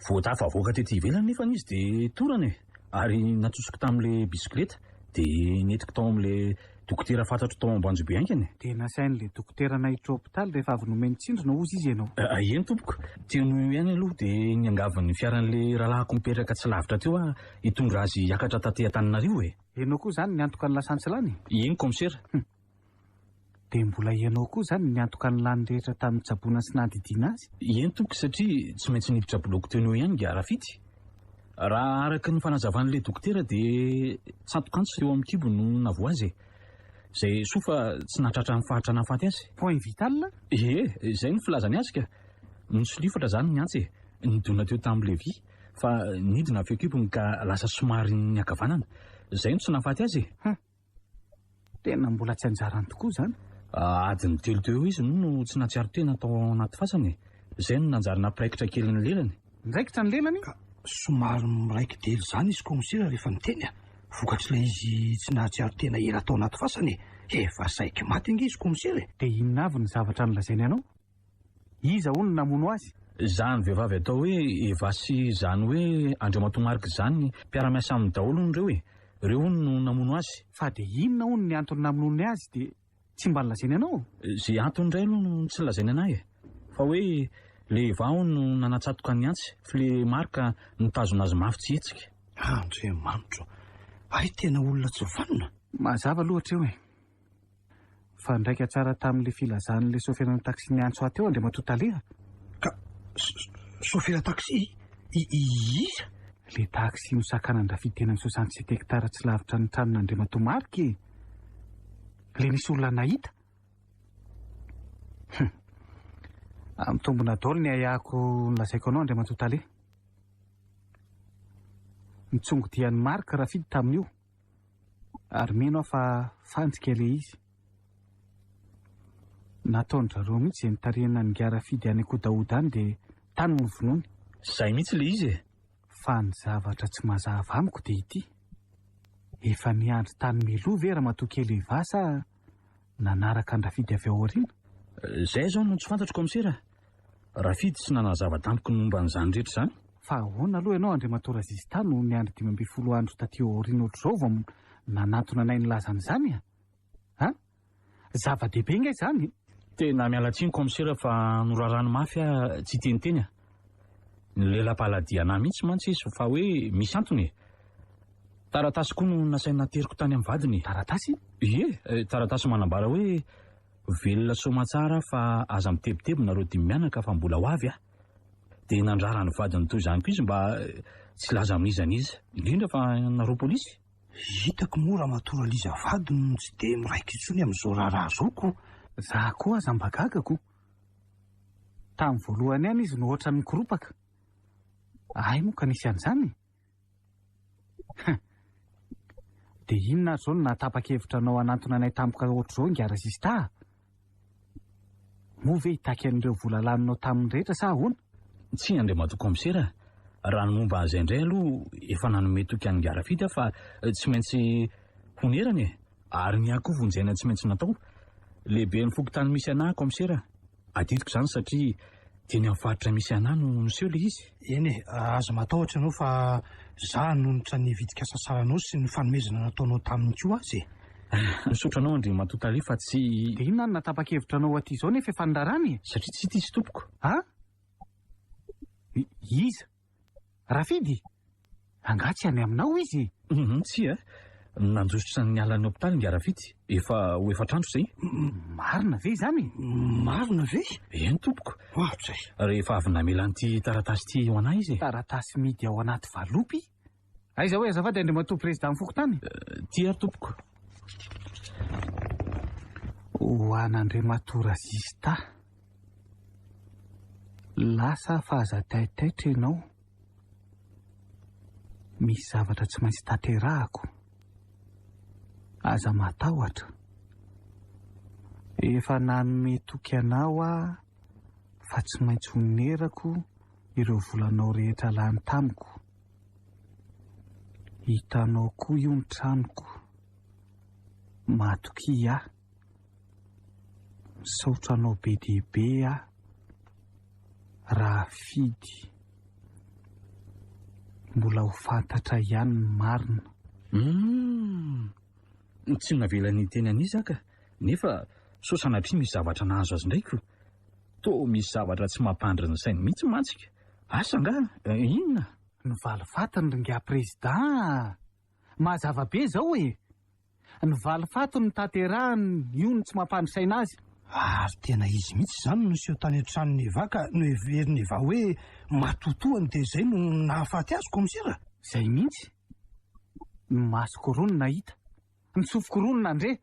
S7: Voatafavoaka tety ivelany nefa izy dia torana e. Ary natsosoko tamin'ilay bisikleta dia netiko tao amin'ilay dokotera fantatro tao Ambanjo be aingana.
S8: Dia nasain'ilay dokotera nahitra hôpitaly rehefa avy nomeny tsindrona ozy izy ianao.
S7: Eny tompoko. Tiany ihany aloha dia niangavan'ny fiaran'ilay rahalahako mipetraka tsy lavitra teo hitondra azy hiakatra taty Antananarivo e.
S8: Ianao koa izany niantoka ny lasantsylany?
S7: Eny komisera.
S8: Dia mbola ianao koa izany niantoka ny lany rehetra tamin'ny tsaboana sy nahadidiana azy?
S7: Eny tompoko satria tsy maintsy niditra boloko teo ihany ngiarafity. Raha araka ny fanazavan'ilay dokotera dia tsantokantsy teo amin'ny kibo no navoa azy. Izay sofa tsy nahatratra ny fahatra nahafaty azy.
S8: Point vital?
S7: Izay ny filazany azy ka. Nisolifatra izany ny antsy e. Nidona teo tamin'ilay vy fa nidina avy eo kibony ka lasa somary niakavanana. Izay no tsy nahafaty azy.
S8: Tena mbola tsy anjarany tokoa izany.
S7: Adiny telo teo izy no tsy nahatsiaro tena tao anaty fasany. Izay no nanjary nampiraikitra kely ny lelany.
S8: Niraikitra ny lelany?
S3: Somary miraiki dely izany izy komisera rehefa miteny vokatr'ilay izy tsy nahatsiaro tena ela tao anaty fasany efa saiky maty inge izy komisera.
S8: Dia inona avy ny zavatra nolazainy ianao? Iza hono namono azy?
S7: Izany vehivavy atao hoe Eva sy izany hoe Andriamatoa Marika izany mpiara-miasa amin'ny daholo ireo e. Ireo hono no namono azy.
S8: Fa dia inona hono ny antony namonony azy dia tsy mba nilazainy ianao?
S7: Izay antony indray aloha no tsy lazainy anahy e. Fa hoe le Eva hono no nanatsatoka ny antsy fa le Marika nitazona azy mafy tsy hetsika.
S3: Andriamanitra, ay tena olona tsy vanona.
S8: Mazava loatra eo e. Fa ndraika tsara tamin'ilay filazan'ilay sôfera ny taksi niantso ahy teo Andriamatoa Taleha.
S3: Ka sôfera taksi? Iza?
S8: Le taksi nosakana andrafidy tena ny 67 hektara tsy lavitra ny tranon'Andriamatoa Marika e. Le nisy olona nahita. Amin'ny tombona daholo ny ahako nolazaiko anao Andriamatoa Taleha. Nitsongodian'ny Marika rafidy tamin'io. Ary mino aho fa fantsika ilay izy. Nataondrareo mihitsy izay nitarihana ny ngiarafidy any Kodaoda any dia tany no vonoiny.
S7: Izay mihitsy ilay izy e.
S8: Fa ny zavatra tsy mazava amiko dia ity. Efa niandry tany miloa ve ramatoa kely Eva sa nanaraka ny rafidy avy ao aoriana?
S7: Izay izao no tsy fantatro komisera. Rafidy tsy nanazava tampoka ny momba an'izany rehetra izany.
S8: Fa ahoana aloha ianao Andriamatoa Razista no niandry 12 andro taty aoriana ohatr'izao vao nanantona anay ny lazan'izany a? Zava-dehibe inge izany.
S7: Tena miala tsiny komisera fa norarano mafy tsy teniteny a. Ny lelam-paladiana mihitsy mantsy izy fa hoe misy antony. Taratasy koa no nasaina nateriko tany amin'ny vadiny.
S8: Taratasy?
S7: Taratasy manambara hoe velona somatsara fa aza mitebitebo nareo dimy mianaka fa mbola ho avy a. Dia nandrara ny vadiny toy izany koa izy mba tsy laza amin'izaniza. Indrindra fa nareo polisy.
S3: Hitako mora matoraliza vadiny tsy dia miraika intsony amin'izao raharaha zao.
S8: Za koa aza mba gagako. Tamin'ny voalohany ihany izy no ohatra mikoropaka. Ay moa ka nisy an'izany. Dia inona zao no natapa-kevitra anao hanantona anay tampoka ohatr'izao ngiarazista? Moa ve hitaky an'ireo vola laninao tamin'ny rehetra sa ahoana?
S7: Tsy Andriamatoa komisera. Raha ny momba an'izay indray aloha efa nanome toky an'ny ngiarafidy fa tsy maintsy honerany e. Ary ny akoho vonjaina tsy maintsy natao. Lehibe ny fokotany misy anahy komisera. Aditiko izany satria teny amin'ny faritra misy anahy no niseho le izy.
S3: Eny e, aza matahotra ianao fa za nonitra ny vitika sasaranao sy ny fanomezana nataonao tamin'ny koa azy.
S7: Nisotranao Andriamatoa Taleha fa tsy...
S8: Dia inona no natapa-kevitra anao aty izao nefa efa nirarany?
S7: Satria tsy ity sy tompoko.
S8: Iza? Rafidy? Angatsy any aminao izy?
S7: Tsy e. Nanjosotra ny alan'ny hôpitaly ngiarafidy. Efa ho efatrandro izay.
S8: Marina ve izany?
S3: Marina ve?
S7: Eny tompoko.
S3: Ohatra.
S7: Rehefa avy namela an'ity taratasy ity ho anahy izy.
S8: Taratasy midy ao anaty valopy? Aiza hoe azafady Andriamatoa Président Fokotany?
S7: Ty ary tompoko.
S8: Ho an'Andriamatoa Razista. Lasa fahazataitaitra ianao. Misy zavatra tsy maintsy tanterahako. Aza matahotra. Efa nanome toky anao fa tsy maintsy honerako ireo volanao rehetra lany tamiko. Hitanao koa io ny tranoko. Matoky aho. Saotranao be dehibe aho. Raha fidy. Mbola ho fantatra ihany ny marina.
S7: Tsy navela ny teny an'izy ka nefa so sanatria misy zavatra nahazo azy ndraiky. To misy zavatra tsy mampandry ny sainy mihitsy mantsika. Asa nga inona?
S8: Ny valifatiny ringa president. Mazava be zao e. Ny valifatiny ny tanterahany io ny tsy mampandry saina azy.
S3: Ary tena izy mihitsy zany no seho tany an-tranony vaka no heveriny va hoe matotoany dia izay no nahafaty azy komisera.
S8: Zay mihitsy. Ny masoko roa ny nahita. Ny sofoko roa ny nandre.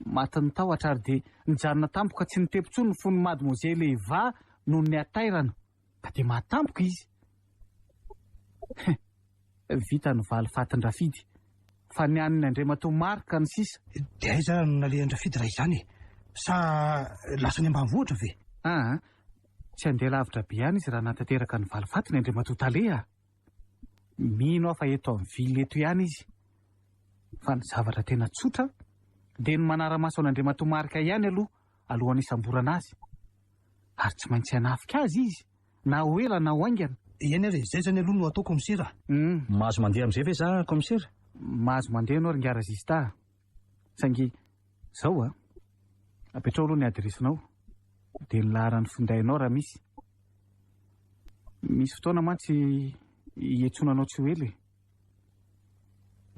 S8: Matiny tahotra ary dia nijanona tampoka tsy nitepotsoa ny fony mademoiselle Eva no ny atairana. Ka dia matampoka izy. Vita ny valifatiny rafidy. Fa ny aniny Andriamatoa Marika ny sisa.
S3: Dia aiza no nalehan rafidy raha izany e? Sa lasa ny ambanivohitra ve?
S8: Tsy handeha lavitra be ihany izy raha natanteraka ny valifatiny Andriamatoa Taleha. Mino aho fa eto amin'ny vily eto ihany izy. Fa ny zavatra tena tsotra dia ny manara-maso an'Andriamatoa Marika ihany alohan'ny isamborana azy. Ary tsy maintsy hanafika azy izy. Na ho ela na ho aingana.
S3: Eny ary izay zany aloha no atao komisera.
S7: Mahazo mandeha amin'izay ve za komisera?
S8: Mahazo mandeha ianao ringara zista. Sangy zao apetrao aloha ny adresinao. Dia ny laharan'ny findainao raha misy. Misy fotoana mantsy hietsonanao tsy ho ela.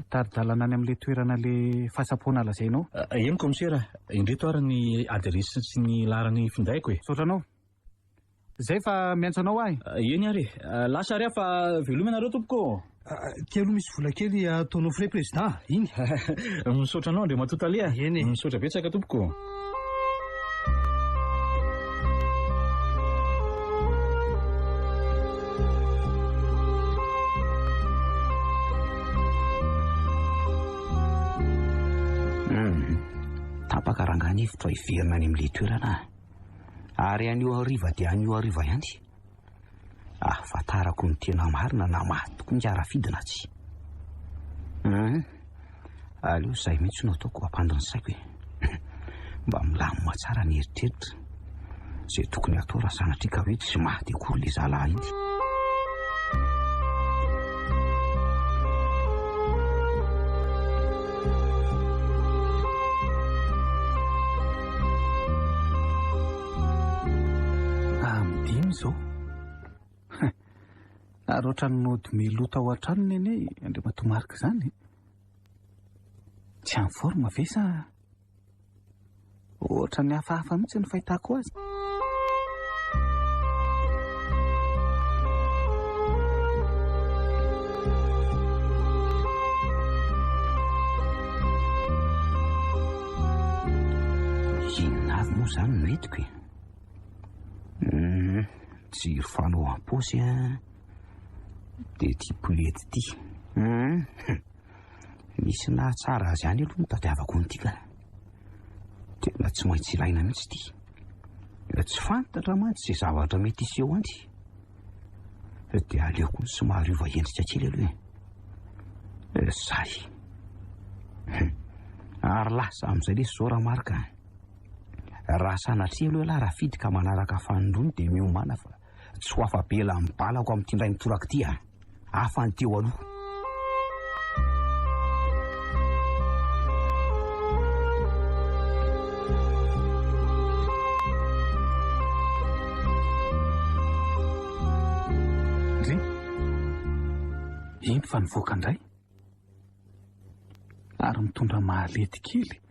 S8: Taridalana any amin'ilay toerana le fahasapoana lazainao.
S7: Eny komisera, indreto ary ny adresy sy ny laharan'ny findaiko e.
S8: Saotranao. Zay fa miantso anao ahy.
S7: Eny ary. Lasa ary fa veloma ianareo tompoko.
S3: Ty aloha misy vola kely ataonao frais président. Iny.
S7: Misaotra anao Andriamatoa Taleha.
S3: Eny.
S7: Misaotra betsaka tompoko.
S5: Tampakarangana hevitra hiverina any amin'ilay toerana. Ary anio hariva dia anio hariva ihany. Ahafantarako ny tena marina na matoko ny arafidina tsy. Aleo izay mihitsy no ataoko ampandony saiko e. Mba milamina tsara ny eritreritra. Izay tokony atao raha sanatrika hoe tsy maty akory ilay zalahy iny.
S8: Zao ary ohatrany nody milota ao an-tranony eny Andriamatoa Marika izany. Tsy amin'ny forma ve sa ohatrany hafahafa mihitsy ny fahitako azy.
S5: Inona avy moa izany no entiko e. Jiro fanao am-paosy dia ty bolety ty. Misy nahatsara azy ihany aloha no tadiavako nytika. Tena tsy maintsy ilaina mihitsy ty. Tsy fantatra mantsy izay zavatra mety iseho anty. Dia aleoko ny somary ova endrika kely aloha e. Zay. Ary lasa amin'izay le Zora Marika. Raha sanatria aloha laha rafidy ka manaraka fanondrony dia miomana fa tsy ho afa-bela mibalako amin'ity indray nitorako ity hafa ny teo aloha.
S8: Ndry iny fa nivoaka indray ary mitondra mahalety kely.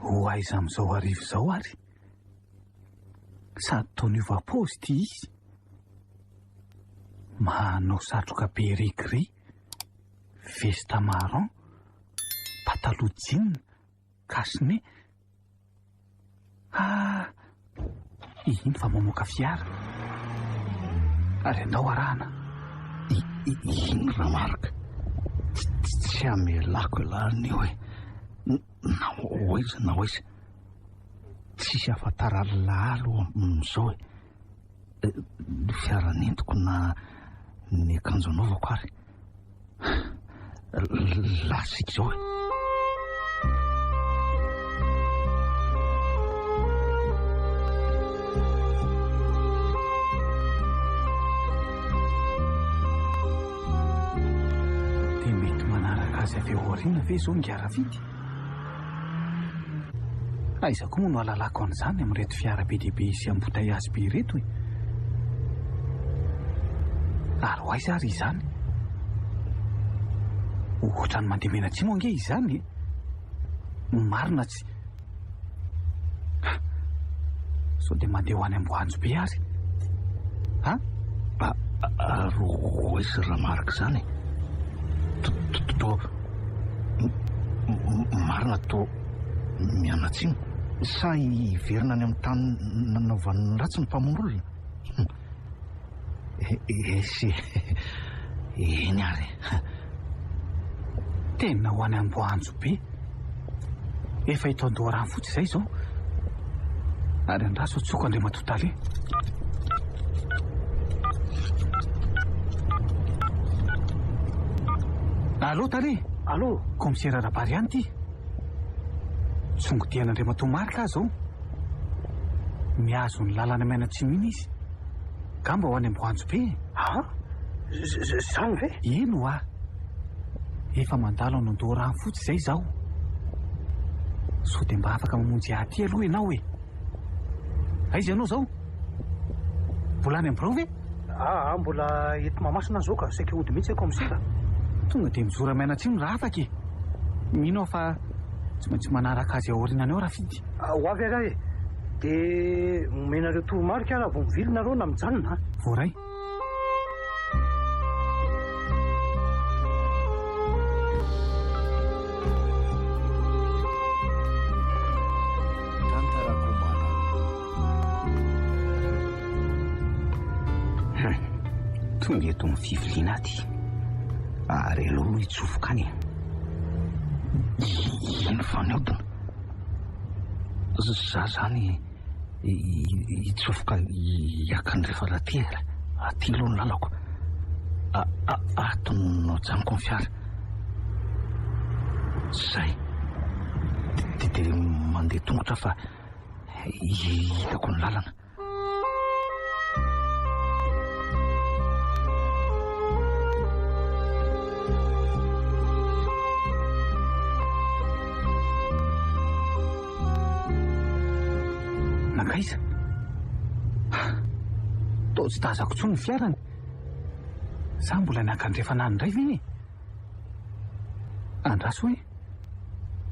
S8: Ho aiza amin'izao arivo izao ary. Sady taony ova-paosy ty izy. Manao satroka be rigri, vesta marron, pataloha jean, cache-nez. Iny fa mamoaka fiara. Ary andao arahana.
S3: Iny raha Marika. Tsy amelako ialany io e. Na hoaiza.
S4: tsisy afatara lalo amin'izao e fiaranentiko na ny akanjo anaovako ary lasika izao e.
S8: dia mety manaraka azy avy eo aoriana ve izao ngiara vidy? Aiza koa moa no alalako an'izany amin'ireto fiara be dehibe sy ambotaiazy be ireto e. Ary ho aiza ary izany? Ohatra ny mandeha mena tsy moa ange izany e. Marina tsy sao dia mandeha ho any Amboanjo be ary ha?
S4: Ro hoaizy raha marika izany to marina to mianatsiny sa hiverina any amin'ny tany nanaovan'ny ratsy ny mpamonolona esy eny ary
S8: tena ho any Amboanjo be efa itaondoharany fotsy izay izao ary andraso tsoko andre matotale. Allô Tale?
S3: Allô?
S8: Commissaire Rabary ihany ty. Tsongotian'andre Matomarika azy zao. Mihazo ny lalana maina tsy mihina izy. Gamba ho any Amboanjo be.
S3: Ha? Zany ve?
S8: Ino a? Efa mandalo anondoharany fotsy izay zaho. So dia mba afaka mamonjy aty aloha ianao e. Aiza ianao zao? Mbola any Ambrao ve?
S3: Mbola eto Mahamasina zao ka saika hody mihitsy commissaire.
S8: Tonga dia mijora maina atsimo raha afaka e. Mino aho fa tsy maintsy manaraka azy aorianany ao raha fidy.
S3: Ho avy ara e. Dia omenareo toromarika raha vao mivilonareo na mijanona.
S8: Voaray.
S5: Tonga eto amin'ny fiviliana aty ary aloha hitsofoka any
S4: ino faneodina za zany hitsofoka hiakany rehefa latera aty aloha ny lalako atonao janoko ny fiara zay dia mandeha tongotra fa hitako ny lalana.
S8: Nankaiza? Tao tsy tazako tsony ny fiarany. Za mbola niakan-drefana indray ve? Andraso hoe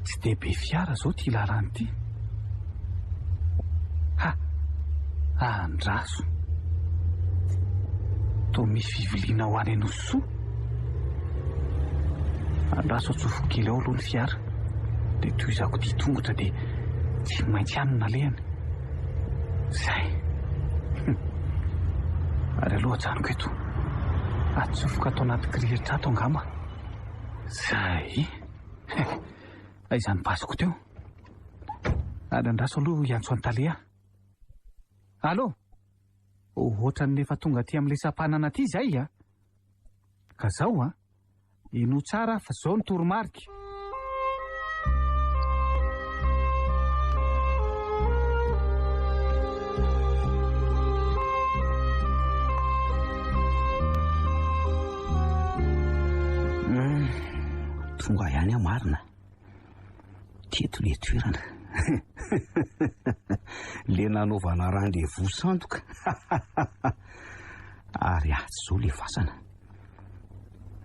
S8: tsy dia be fiara zao ty lalany ty. Andraso to misy fiviliana ho any Anosoa. Andraso atsofo kely ao aloha ny fiara dia toizako ty tongotra dia tsy maintsy any nalehany. Zay ary aloha janoko eto atsofoka atao anaty kirihitra ato angamba. Zay aizany basiko teo ary andraso aloha iantso an-talea. Allô? Ohatra ny efa tonga aty amin'ilay sampanana aty zay a. Ka zao a ino tsara fa zao ny toromarika.
S5: Tonga ihany aho marina teto le toerana le nanaovana rendez-vous sandoka ary atsy zao le fasana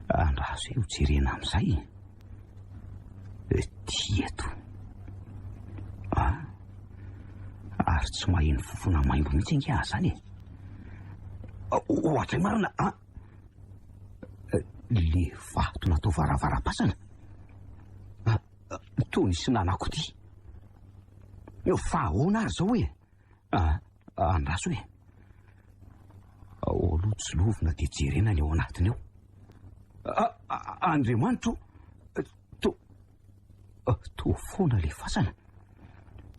S5: andraso hoe hojerena amin'izay ty eto ary tsy maheno fofona maimbo mihitsy ange ahy zany ohatra marina le vato natao varavara-pasana to nisy nanako ty fa ahoana ary zao hoe andraso hoe ao aloha tsy lovina dia jerena ny ao anatiny ao. Andriamanitro to foana le fasana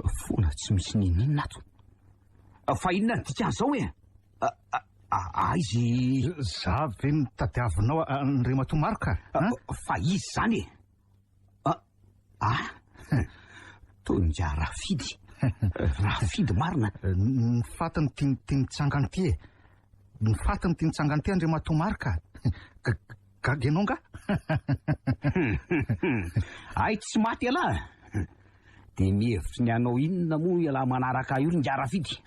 S5: Fona tsy misy ninina ato. Fa inona ny dikan'izao e? Izy
S4: za ve ny tadiavinao Andriamatoa
S5: fa izy zany e. Toy ndra Rafidy. Rafidy marina.
S4: Ny fatiny tiany tsangany ty e. Ny fatiny tiany tsangany ty Andriamatoa gagenao nga?
S5: Ay tsy maty ala. Dia mihevitry ny anao inona moa ialahy manaraka io ndra Rafidy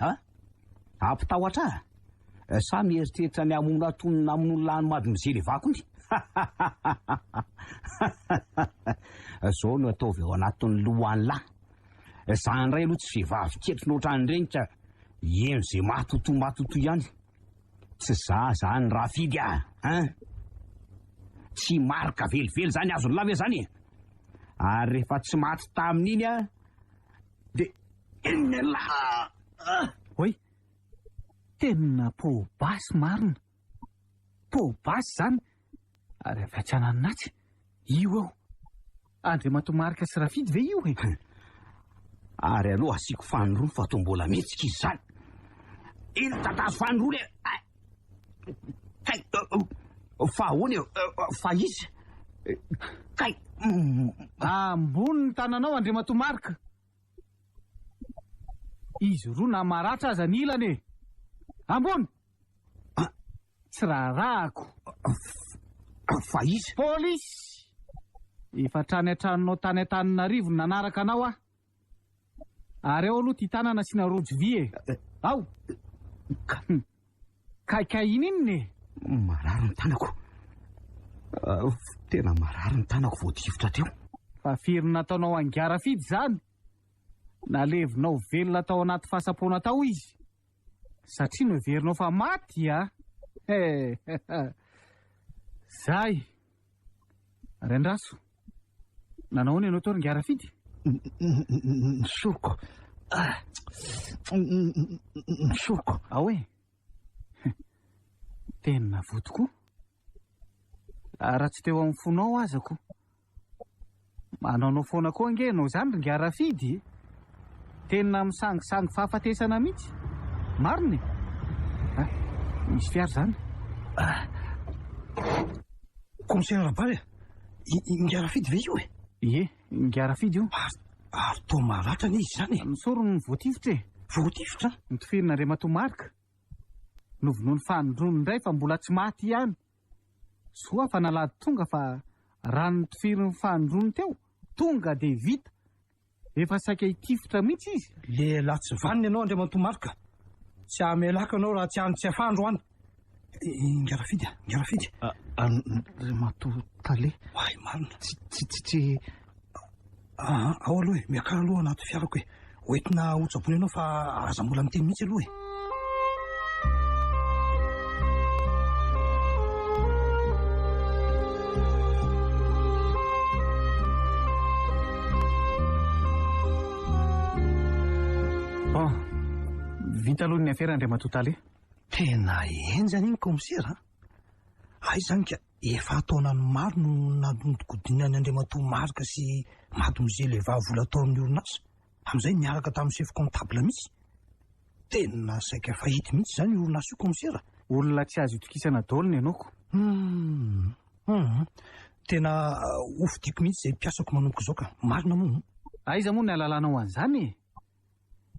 S5: ampitahoatra sa mieritreritra ny amonona tonona amin'olona ny Mademoiselle Eva kony. Zao no ataovy ao anatin'ny lohan'ny lahy. Zany ray aloha tsy vehivavy ketry noatran'ireny ka eno zay matoto ihany. Tsy zany Rafidy tsy marika velively zany azony lave zany. Ary rehefa tsy maty tamin'iny dia enela.
S8: Oi, tena pôbasy marina. Pôbasy zany. Ary avy atsana natsy. Io ao. Andriamatoa sy Rafidy ve io e?
S5: Ary aloha asiako fanirony fa to mbola mihetsika izy zany. Ino tatazo fanirony fa ahoana fa izy kay
S8: ambony ny tananao Andriamatoa. Izy roa na maratra aza ny ilany e. Ambony tsy rarahako.
S5: Fa izy
S8: pôlisy efa trany antranonao tany Antananarivo nanaraka anao ary ao aloha ty tanana asiana rojo vy e. Ao kaikay ininy e.
S5: Marary ny tanako. Tena marary ny tanako voadifotra teo.
S8: Fa firy nataonao angia Rafidy zany. Nalevinao velona tao anaty fahasapoana tao izy. Satria noverinao fa maty Zay. Rendraso. Nanao ny ianao tao angia Rafidy?
S3: Soroko. Soroko.
S8: Ao e. Tena votokoa. Raha tsy teo amin'ny fonao azako. Manaonao foana koa ange ianao zany ngia Rafidy. Tena misangisangy fahafatesana mihitsy. Marina e. Misy fiara zany.
S3: Komisera Rabary, ngia Rafidy ve io e?
S8: Ie, ngia Rafidy io.
S3: Ary toa maratra ny izy zany e.
S8: Misorony ny voatifotra e.
S3: Voatifotra?
S8: Nitofirina Andriamatoa. Novonoa ny fanindrony indray fa mbola tsy maty ihany. Soa fa nalady tonga fa raha nitofiriny ny fanindrony teo, tonga dia vita. Efa saika hitifotra mihitsy izy.
S3: Lehilahy tsy vaniny ianao Andriamatoa. Tsy hamelaka ianao raha tsy hany tsy hafandro any. Ngia Rafidy.
S4: Andriamatoa Tale.
S3: Ay marina.
S4: Tsy
S3: ao aloha e, miakara aloha anaty fiarako e. Hoentina hotsabony ianao fa aza mbola miteny mihitsy aloha e.
S8: Vita aloha ny afera Andriamatoa Tale.
S3: Tena enjany iny komisera. Ay zany ka efa taonany maro no nadontogodinany Andriamatoa sy Mademoiselle Eva vola tao amin'ny orinasa. Amin'izay niaraka tamin'ny chef comptable mihitsy. Tena saika fahity mihitsy zany orinasa io komisera.
S8: Olona tsy azo itokisana daolina ianaoko.
S3: Tena ofidiko mihitsy izay mpiasako manomboka izao ka. Marina moa.
S8: Aiza moa ny ahalalànao an'izany e?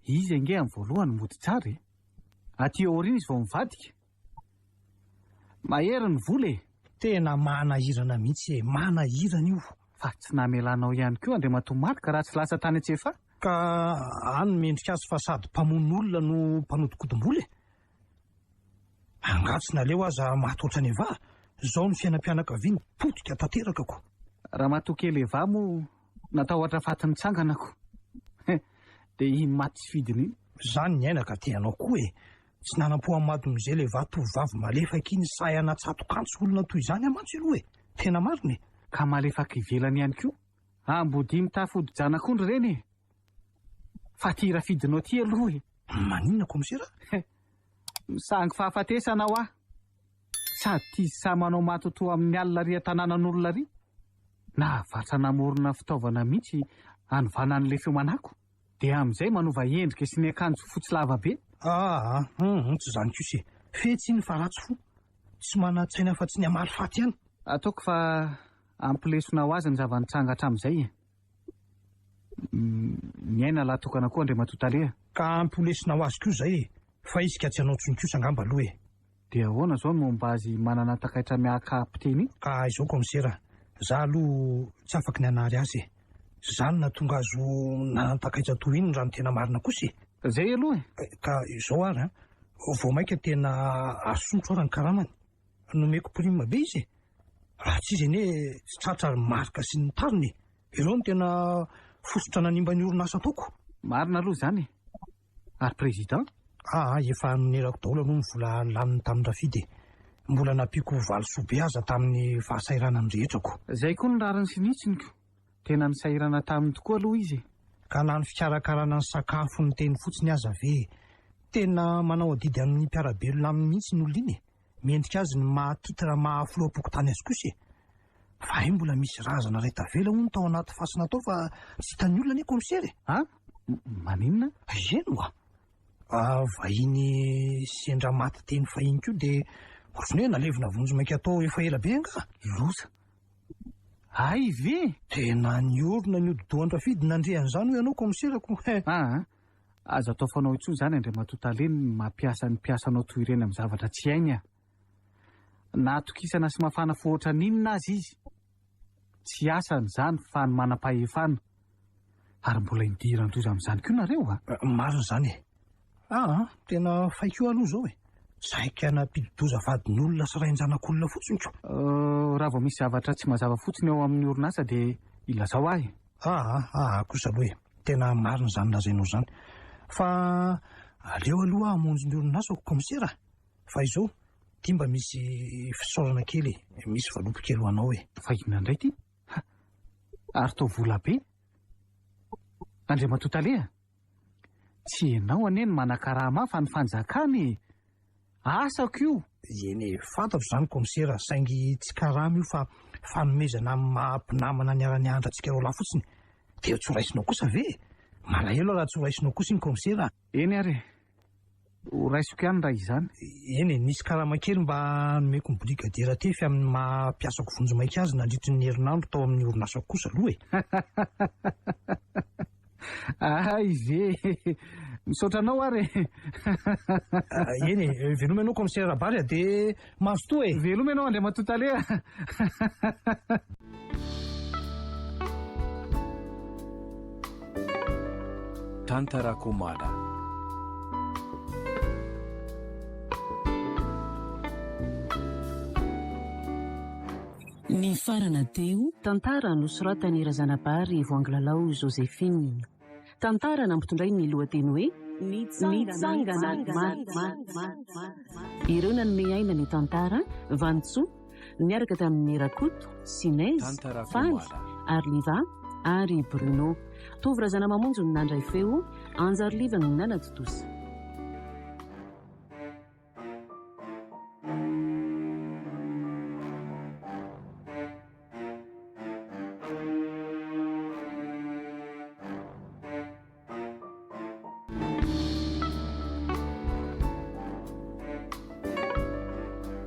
S8: Izy ange amin'ny voalohany mody tsara e. Aty aoriana izy vao mivadika. Mahery ny vola e.
S3: Tena manahirana mihitsy e. Manahirana io.
S8: Fa tsy namelanao ihany koa Andriamatoa ka raha tsy lasa tany Antsefa.
S3: Ka any mendrika azy fa sady mpamono olona no mpanodikodim-bola e. Angatsy naleo aza mahatoatra ny Eva. Zao ny fiainam-pianakaviany potika tanterakako.
S8: Raha matokely Eva moa natahotra fatiny tsanganako. Dia iny maty tsy fidiny iny.
S3: Zany ny aina ka tianao koa e. Tsy nanam-poan'ny Mademoiselle Eva tovovavy malefaka iny say anatsatokantsy olona toy izany amantsy aloha e. Tena marina e.
S8: Ka malefaka ivelany ihany koa. Ambody mitafody janak'ondry ireny e. Fa ty Rafidinao ty aloha e.
S3: Maninona komisera?
S8: Misangy fahafatesana ho aho. Sady ty sa manao matoto amin'ny alina ry tanànan'olona ry. Na vatra namorona fitaovana mihitsy hanovana an'ilay fiomanako. dia amin'izay manova endrika sy ny akanjo fotsy lava be.
S3: Tsy izany kosa fetsiny fa ratsy fo tsy mana-tsaina fa tsy ny amaly faty ihany.
S8: Ataoko fa ampilesona ho azy ny zavanitranga hatramin'izay. Miaina lahatokana koa Andriamatontaleha.
S3: Ka ampilesona ho azy koa izay fa isika tsy hanao tsony kosa angamba aloha e.
S8: Dia ahoana zao no momba azy manana takaitra miaka piteny?
S3: Ka izao komisera, za aloha tsy afaka ny anary azy e. Zany na tonga azo nanatakaitra toy iny raha ny tena marina kosa e.
S8: Zay aloha
S3: ka izao ary vao maika tena asotro ara ny karamany nomeko prime be izy e. Raha tsy izy ene tsy tratra marika sy ny tariny ireo no tena fosotra nanimba ny orinasa ataoko.
S8: Marina aloha zany. Ary président?
S3: Efa nonerako daholo aloha ny vola laniny tamin'ny rafidy e. Mbola nampiako valisoa be aza tamin'ny fahasairana ny rehetrako.
S8: Zay koa ny rariny sinitsiny. Tena nisairana taminy tokoa aloha izy.
S3: Ka na ny fikarakarana ny sakafo ny teny fotsiny aza ve tena manao adidy amin'ny mpiarabelona aminy mihitsy ny olona iny e. Mendrika azy ny mahakita raha mahafoloam-poko tany azy kosa e. Fa mbola misy razana ray tavela hono tao anaty fasina tao fa tsy hitany olona anie komisery.
S8: Maninona?
S3: Eno vahiny sendra maty teny fahiny koa dia ohatrany hoe nalevina vonjy maika atao efa ela be nga.
S8: Loza. Ay ve?
S3: Tena niorona ny odidohan-drafidy nandrehan'izany hoe ianao komiserako.
S8: Azo atao fanao intsony zany Andriamatontaleha ny mampiasa ny mpiasanao toy ireny amin'ny zavatra tsy hainy. Nahatokisana sy mafana fohotra ninona azy izy. Tsy asany zany fa ny manam-pahefana. Ary mbola indira ndoza amin'izany koa nareo
S3: Marina zany e. Tena faiko aloha zao e. Saika nampidi-doza vadin'olona sy rain-janak'olona fotsiny ko.
S8: Raha vao misy zavatra tsy mazava fotsiny ao amin'ny orinasa dia ilazao ahy.
S3: Kosa aloha e. Tena marina zany lazainao zany. Fa aleo aloha hamonjy ny orinasa komisera. Fa izao tia mba misy fisaorana kely e. Misy valopy kely ho anao e.
S8: Fa inona indray ty? Ary tao vola be? Andriamatontaleha, tsy ianao anie ny manakaraha mafy ny fanjakany. Asako io.
S3: Eny fantatro zany komisera saingy tsy karama io fa fanomezana amin'ny mahampinamana ny ara-ny andratsika ireo lafotsiny. Dia tsoraisinao kosa ve? Malahelo raha tsoraisinao kosa iny komisera.
S8: Eny ary. Raisiko ihany raha izany.
S3: Eny nisy karama kely mba nomeko ny brigadiera tefy amin'ny mampiasako vonjy maika azy nandritry ny herinandro tao amin'ny orinasako kosa aloha e.
S8: Ay ve, misaotranao ary.
S3: Eny veloma ianao komisera Bary dia mahazo toa e.
S8: Veloma ianao Andriamatontaleha.
S9: Tantarakomana.
S2: Ny farana teo tantara nosoratany razanabary voangilalao Joséphine. Tantara nampitondray ny lohateny hoe nitsangana ireo nanome aina ny tantara Vantsoa niaraka tamin'ny Rakoto, Sinez, Faly, Arliva ary Bruno. Tovy-razana mamonjy ny nandray feo Anjarliva no nanatotosa.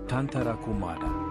S9: Tantarakomana.